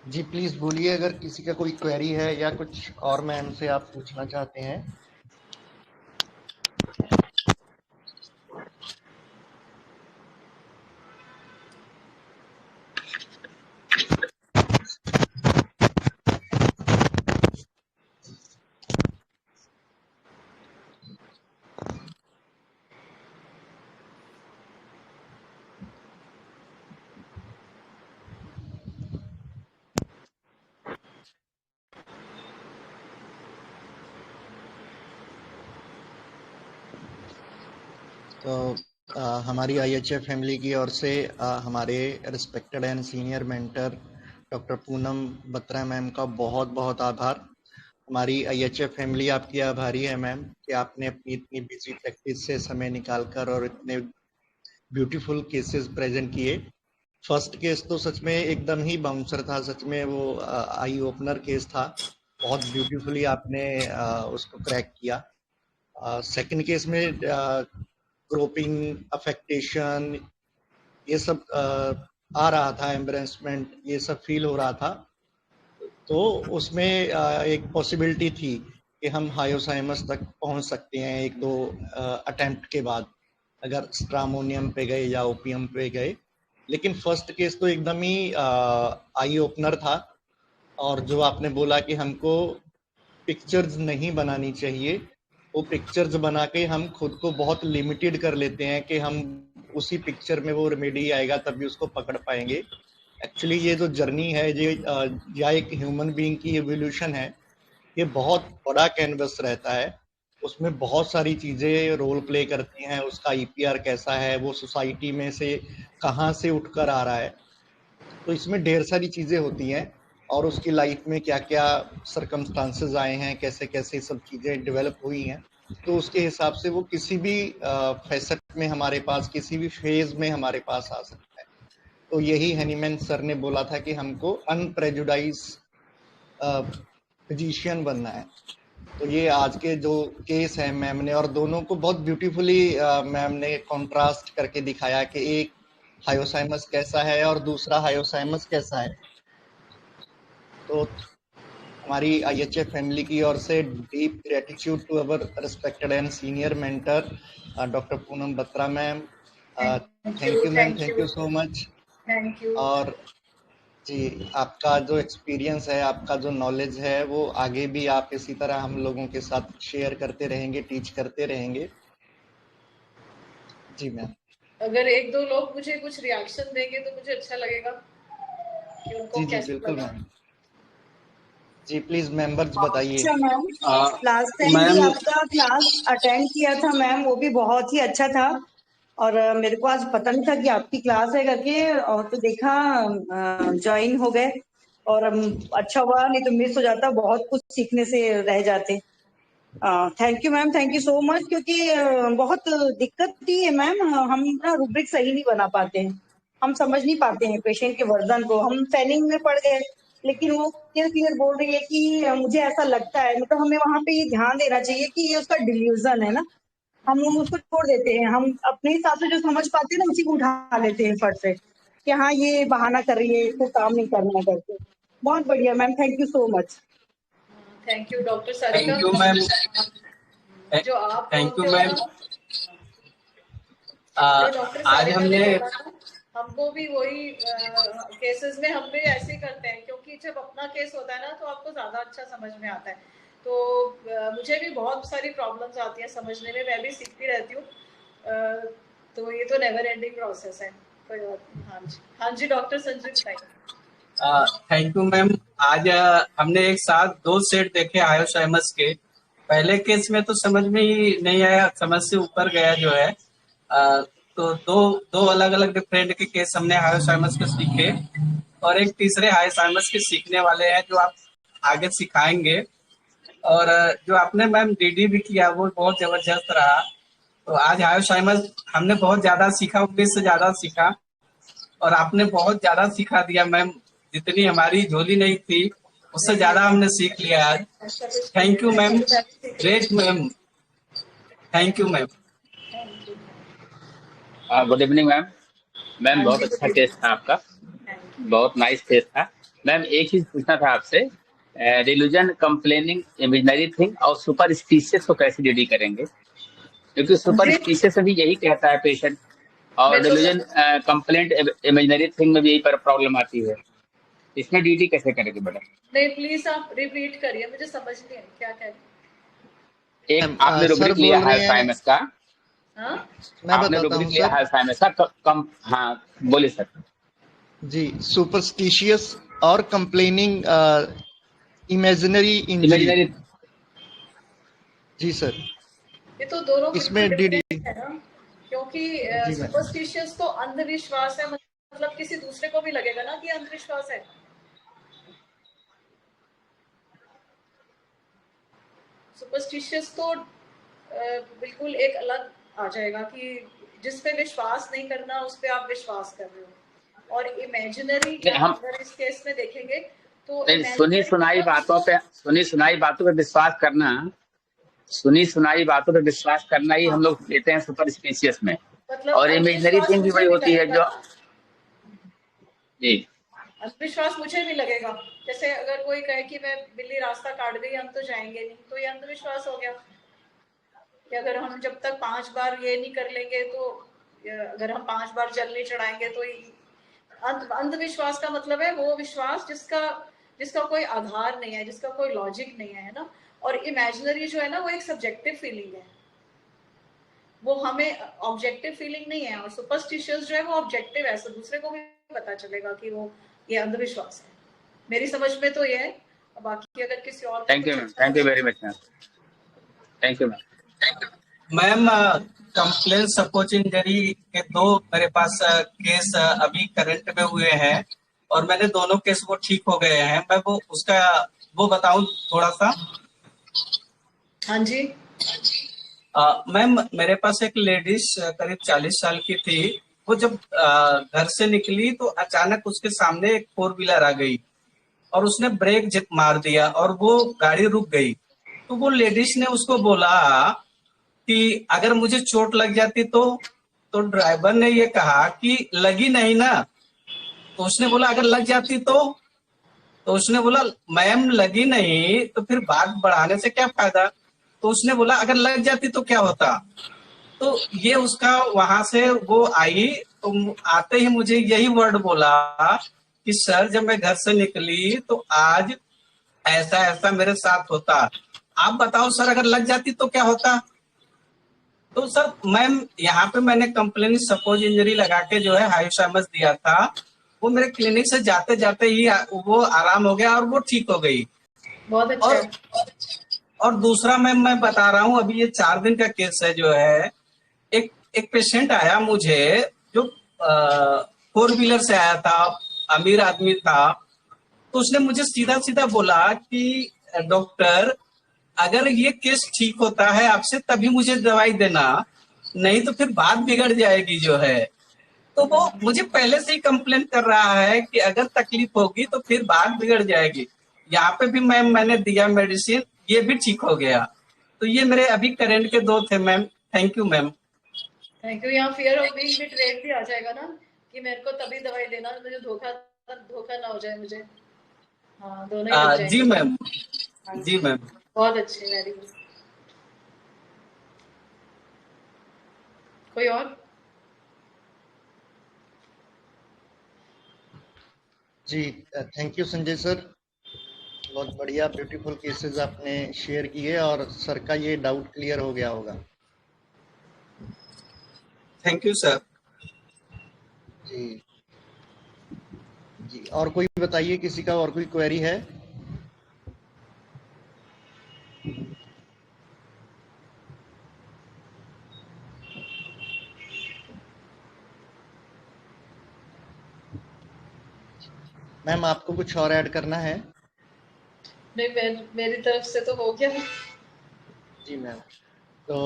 जी प्लीज बोलिए, अगर किसी का कोई क्वेरी है या कुछ और मैम से आप पूछना चाहते हैं। तो हमारी IHF फैमिली की ओर से हमारे respected and senior mentor doctor Poonam Batra ma'am का बहुत बहुत आभार। हमारी IHF फैमिली आपकी आभारी है मैम कि आपने अपनी इतनी बिजी प्रैक्टिस से समय निकालकर और इतने ब्यूटीफुल केसेस प्रेजेंट किए। फर्स्ट केस तो सच में एकदम ही बाउंसर था, सच में वो आई ओपनर केस था, बहुत ब्यूटीफुली आपने उसको क्रैक किया। सेकंड केस में ग्रोपिंग, अफेक्टेशन, ये सब आ रहा था, एम्बरेसमेंट, ये सब फील हो रहा था। तो उसमें एक पॉसिबिलिटी थी कि हम हायोसाइमस तक पहुंच सकते हैं एक दो अटेम्प्ट के बाद, अगर स्ट्रामोनियम पे गए या ओपियम पे गए। लेकिन फर्स्ट केस तो एकदम ही आई ओपनर था। और जो आपने बोला कि हमको पिक्चर्स नहीं बनानी चाहिए, वो पिक्चर्स बना के हम खुद को बहुत लिमिटेड कर लेते हैं कि हम उसी पिक्चर में वो रेमेडी आएगा तभी उसको पकड़ पाएंगे। एक्चुअली ये जो जर्नी है, ये या एक ह्यूमन बीइंग की एवोल्यूशन है, ये बहुत बड़ा कैनवस रहता है, उसमें बहुत सारी चीजें रोल प्ले करती हैं। उसका IPR कैसा है, वो सोसाइटी में से कहाँ से उठकर आ रहा है, तो इसमें ढेर सारी चीजें होती हैं। और उसकी लाइफ में क्या क्या सरकमस्टांसेस आए हैं, कैसे कैसे सब चीजें डेवलप हुई हैं, तो उसके हिसाब से वो किसी भी फैसेट में हमारे पास, किसी भी फेज में हमारे पास आ सकता है। तो यही हनीमैन सर ने बोला था कि हमको अनप्रेजुडाइज फिजिशियन बनना है। तो ये आज के जो केस है मैम ने, और दोनों को बहुत ब्यूटीफुली मैम ने कॉन्ट्रास्ट करके दिखाया कि एक हायोसाइमस कैसा है और दूसरा हायोसाइमस कैसा है। तो हमारी IHF फैमिली की ओर से deep gratitude to our respected and senior mentor doctor Poonam Batra ma'am. Thank you ma'am, thank you so much. Thank you. और जी, आपका जो एक्सपीरियंस है, आपका जो नॉलेज है, वो आगे भी आप इसी तरह हम लोगों के साथ शेयर करते रहेंगे, टीच करते रहेंगे। जी मैम। अगर एक दो लोग मुझे कुछ रिएक्शन देंगे तो मुझे अच्छा लगेगा कि उनको जी जी कैसा बिल्कुल लगा। मैम। जी प्लीज मेंबर्स बताइए। अच्छा मैम, लास्ट टाइम भी मैम आपका क्लास अटेंड किया था मैम, वो भी बहुत ही अच्छा था। और मेरे को आज पता नहीं था कि आपकी क्लास है करके, और तो देखा ज्वाइन हो गए। और अच्छा हुआ, नहीं तो मिस हो जाता, बहुत कुछ सीखने से रह जाते। Thank you ma'am, thank you so much. क्योंकि बहुत दिक्कत ही है मैम, हम ना रूब्रिक सही नहीं बना पाते हैं, हम समझ नहीं पाते हैं पेशेंट के वर्जन को। हम फैनिंग में पड़ गए, लेकिन वो क्लियर बोल रही है कि मुझे ऐसा लगता है। मतलब हमें वहां पे ये ध्यान देना चाहिए कि ये उसका डिल्यूजन है ना, हम उसको छोड़ देते हैं। हम अपने हिसाब से जो समझ पाते हैं ना, उसी को उठा लेते हैं फट से कि हाँ ये बहाना कर रही है, इसको काम नहीं करना है करके। बहुत बढ़िया ma'am, thank you so much. Thank you doctor Sarika. Thank you ma'am. जो आप थैंक यू बोलते हो मैम। ना, डॉक्टर आज सारिका हमने ने बोला था, हमको भी वही केसेस में हम भी ऐसे ही करते हैं, क्योंकि जब अपना केस होता है ना तो आपको ज्यादा अच्छा समझ में आता है। तो मुझे भी बहुत सारी प्रॉब्लम्स आती हैं समझने में, मैं भी सीखती रहती हूँ। तो ये तो नेवर एंडिंग प्रोसेस है। तो हाँ जी डॉक्टर संजीव भाई। Thank you ma'am. आज हमने एक साथ 2 सेट देखे हायोसाइमस के। पहले केस में तो समझ में ही नहीं आया, समझ से ऊपर गया जो है। तो दो अलग अलग डिफरेंट के केस हमने हायोसाइमस के सीखे, और एक तीसरे हायोसाइमस के सीखने वाले हैं जो आप आगे सिखाएंगे। और जो आपने मैम DD भी किया वो बहुत जबरदस्त रहा। तो आज हायोसाइमस हमने बहुत ज्यादा सीखा, उम्मीद से ज्यादा सीखा, और आपने बहुत ज्यादा सिखा दिया मैम। जितनी हमारी झोली नहीं थी उससे ज्यादा हमने सीख लिया आज। Thank you ma'am, great ma'am, thank you ma'am. Good evening ma'am. Ma'am बहुत अच्छा टेस्ट था आपका, बहुत नाइस टेस्ट था। मैम एक चीज पूछना था आपसे, डिल्यूजन, कंप्लेनिंग, इमेजिनरी थिंग और सुपरस्टिशियस को कैसे DD करेंगे? क्योंकि सुपरस्टिशियस भी यही कहता है पेशेंट, और डिल्यूजन, कंप्लेंट, इमेजिनरी थिंग में भी यही पर प्रॉब्लम आती है। इसमें DD कैसे करेंगे मैडम? नहीं प्लीज आप रिपीट करिए, मुझे समझ नहीं है क्या कह रहे। एक आपने रूब्रिक लिया हायोसाइमस का, आपने रूब्रिक लिया हायोसाइमस का कम, हाँ बोलिए सर। जी, सुपरस्टिशियस और कंप्लेनिंग, इमेजिनरी इंजरी। जी सर, ये तो दोनों इसमें DD है ना, क्योंकि सुपरस्टिशियस तो अंधविश्वास है, मतलब किसी दूसरे को भी लगेगा ना कि अंधविश्वास है। सुपरस्टिशियस तो बिल्कुल एक अलग आ जाएगा कि जिस पे विश्वास नहीं करना उस पे आप विश्वास कर रहे हो। और इमेजिनरी अगर इस केस में देखेंगे तो सुनी सुनाई बातों पे विश्वास करना, सुनी सुनाई बातों पे विश्वास करना ही हम लोग लेते हैं सुपरस्टिशियस में। मतलब और इमेजिनरी थिंग भी वही होती है जो जी अंधविश्वास मुझे भी लगेगा। जैसे अगर कोई कहे कि मैं बिल्ली रास्ता काट गई, हम तो जाएंगे नहीं, तो ये अंधविश्वास हो गया कि अगर हम जब तक 5 बार ये नहीं कर लेंगे, तो अगर हम 5 बार जल नहीं चढ़ाएंगे, तो अंधविश्वास का मतलब है वो विश्वास जिसका कोई आधार नहीं है, जिसका कोई लॉजिक नहीं है ना। और इमेजिनरी जो है ना, वो एक सब्जेक्टिव फीलिंग है, वो हमें ऑब्जेक्टिव फीलिंग नहीं है। और सुपरस्टिशियस जो है वो ऑब्जेक्टिव है, तो दूसरे को भी पता चलेगा कि वो ये अंधविश्वास है। मेरी समझ में तो ये है, बाकी अगर किसी और thank you ma'am, thank you very much ma'am, thank you ma'am. Ma'am complain suppose injury के 2 मेरे पास केस अभी करंट में हुए हैं, और मैंने दोनों केस वो ठीक हो गए हैं। मैं वो बताऊं थोड़ा सा? हाँ जी। मैम मेरे पास एक लेडीज करीब 40 साल की थी। वो जब घर से निकली तो अचानक उसके सामने एक 4 व्हीलर आ गई और उसने ब्रेक मार दिया और वो गाड़ी रुक गई। तो वो लेडीज ने उसको बोला कि अगर मुझे चोट लग जाती तो ड्राइवर ने ये कहा कि लगी नहीं ना। तो उसने बोला अगर लग जाती तो उसने बोला मैम लगी नहीं तो फिर बात बढ़ाने से क्या फायदा। तो उसने बोला अगर लग जाती तो क्या होता। तो ये उसका वहां से वो आई तो आते ही मुझे यही वर्ड बोला कि सर जब मैं घर से निकली तो आज ऐसा ऐसा मेरे साथ होता, आप बताओ सर अगर लग जाती तो क्या होता। तो सर मैम यहाँ पे मैंने कंप्लेन सपोज इंजरी लगा के जो है हाइसामस दिया था, वो मेरे क्लिनिक से जाते जाते ही वो आराम हो गया और वो ठीक हो गई। बहुत अच्छा। और दूसरा मैम मैं बता रहा हूँ, अभी ये 4 दिन का केस है जो है, एक पेशेंट आया मुझे जो 4 व्हीलर से आया था, अमीर आदमी था। तो उसने मुझे सीधा सीधा बोला कि डॉक्टर अगर ये केस ठीक होता है आपसे तभी मुझे दवाई देना, नहीं तो फिर बात बिगड़ जाएगी जो है। तो वो मुझे पहले से ही कंप्लेन कर रहा है कि अगर तकलीफ होगी तो फिर बात बिगड़ जाएगी। यहाँ पे भी मैम मैंने दिया मेडिसिन, ये भी ठीक हो गया। तो ये मेरे अभी करंट के 2 थे ma'am. Thank you ma'am. Thank you. यहाँ फियर ऑफ बीइंग बिट्रेड भी आ जाएगा ना कि मेरे को तभी दवाई देना, मुझे धोखा ना हो जाए मुझे। हाँ दोनों ही हो जाएंगे। जी मैम, जी मैम। बहुत अच्छे, वेरी गुड। कोई और? जी थैंक यू संजय सर, बहुत बढ़िया ब्यूटीफुल केसेस आपने शेयर किए और सर का ये डाउट क्लियर हो गया होगा। Thank you sir. जी जी, और कोई बताइए, किसी का और कोई क्वेरी है? मैम आपको कुछ और ऐड करना है? नहीं, मेरी तरफ से तो हो गया। जी मैम, तो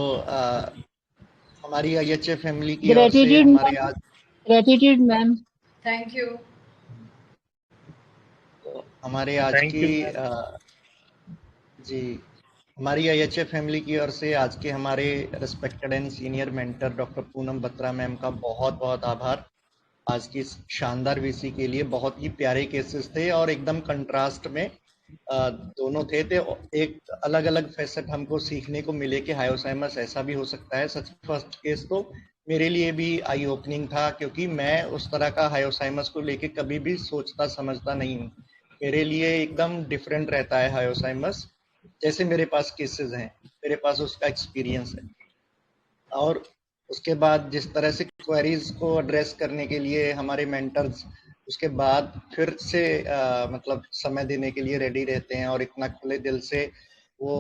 हमारी IHF फैमिली की ओर से हमारे आज ग्रेटिट्यूड मैम। Thank you. तो हमारे आज की जी हमारी IHF फैमिली की ओर से आज के हमारे respected and senior mentor doctor Poonam Batra ma'am का बहुत बहुत आभार। आज की शानदार VC के लिए बहुत ही प्यारे केसेस थे और एकदम कंट्रास्ट में दोनों थे। तो एक अलग अलग फैसेट हमको सीखने को मिले कि हायोसाइमस ऐसा भी हो सकता है। सच फर्स्ट केस तो मेरे लिए भी आई ओपनिंग था, क्योंकि मैं उस तरह का हायोसाइमस को लेके कभी भी सोचता समझता नहीं हूँ। मेरे लिए एकदम डिफरेंट रहता है हायोसाइमस, जैसे मेरे पास केसेस हैं, मेरे पास उसका एक्सपीरियंस है। और उसके बाद जिस तरह से क्वेरीज को एड्रेस करने के लिए हमारे मेंटर्स उसके बाद फिर से मतलब समय देने के लिए रेडी रहते हैं और इतना खुले दिल से वो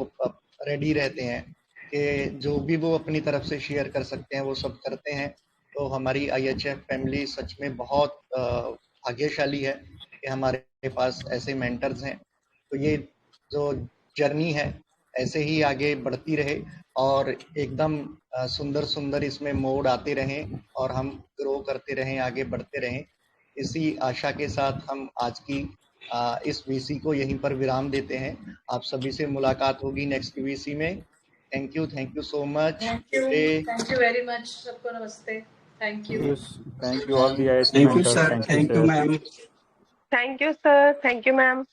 रेडी रहते हैं कि जो भी वो अपनी तरफ से शेयर कर सकते हैं वो सब करते हैं। तो हमारी IHF फैमिली सच में बहुत भाग्यशाली है कि हमारे पास ऐसे मेंटर्स हैं। तो ये जो जर्नी है ऐसे ही आगे बढ़ती रहे और एकदम सुंदर सुंदर इसमें मोड़ आते रहें और हम ग्रो करते रहें, आगे बढ़ते रहें। इसी आशा के साथ हम आज की इस VC को यहीं पर विराम देते हैं। आप सभी से मुलाकात होगी नेक्स्ट VC में। Thank you so much. Thank you very much. सबको नमस्ते। Thank you. Thank you all the thank you sir. Thank you ma'am. Thank you sir. Thank you ma'am.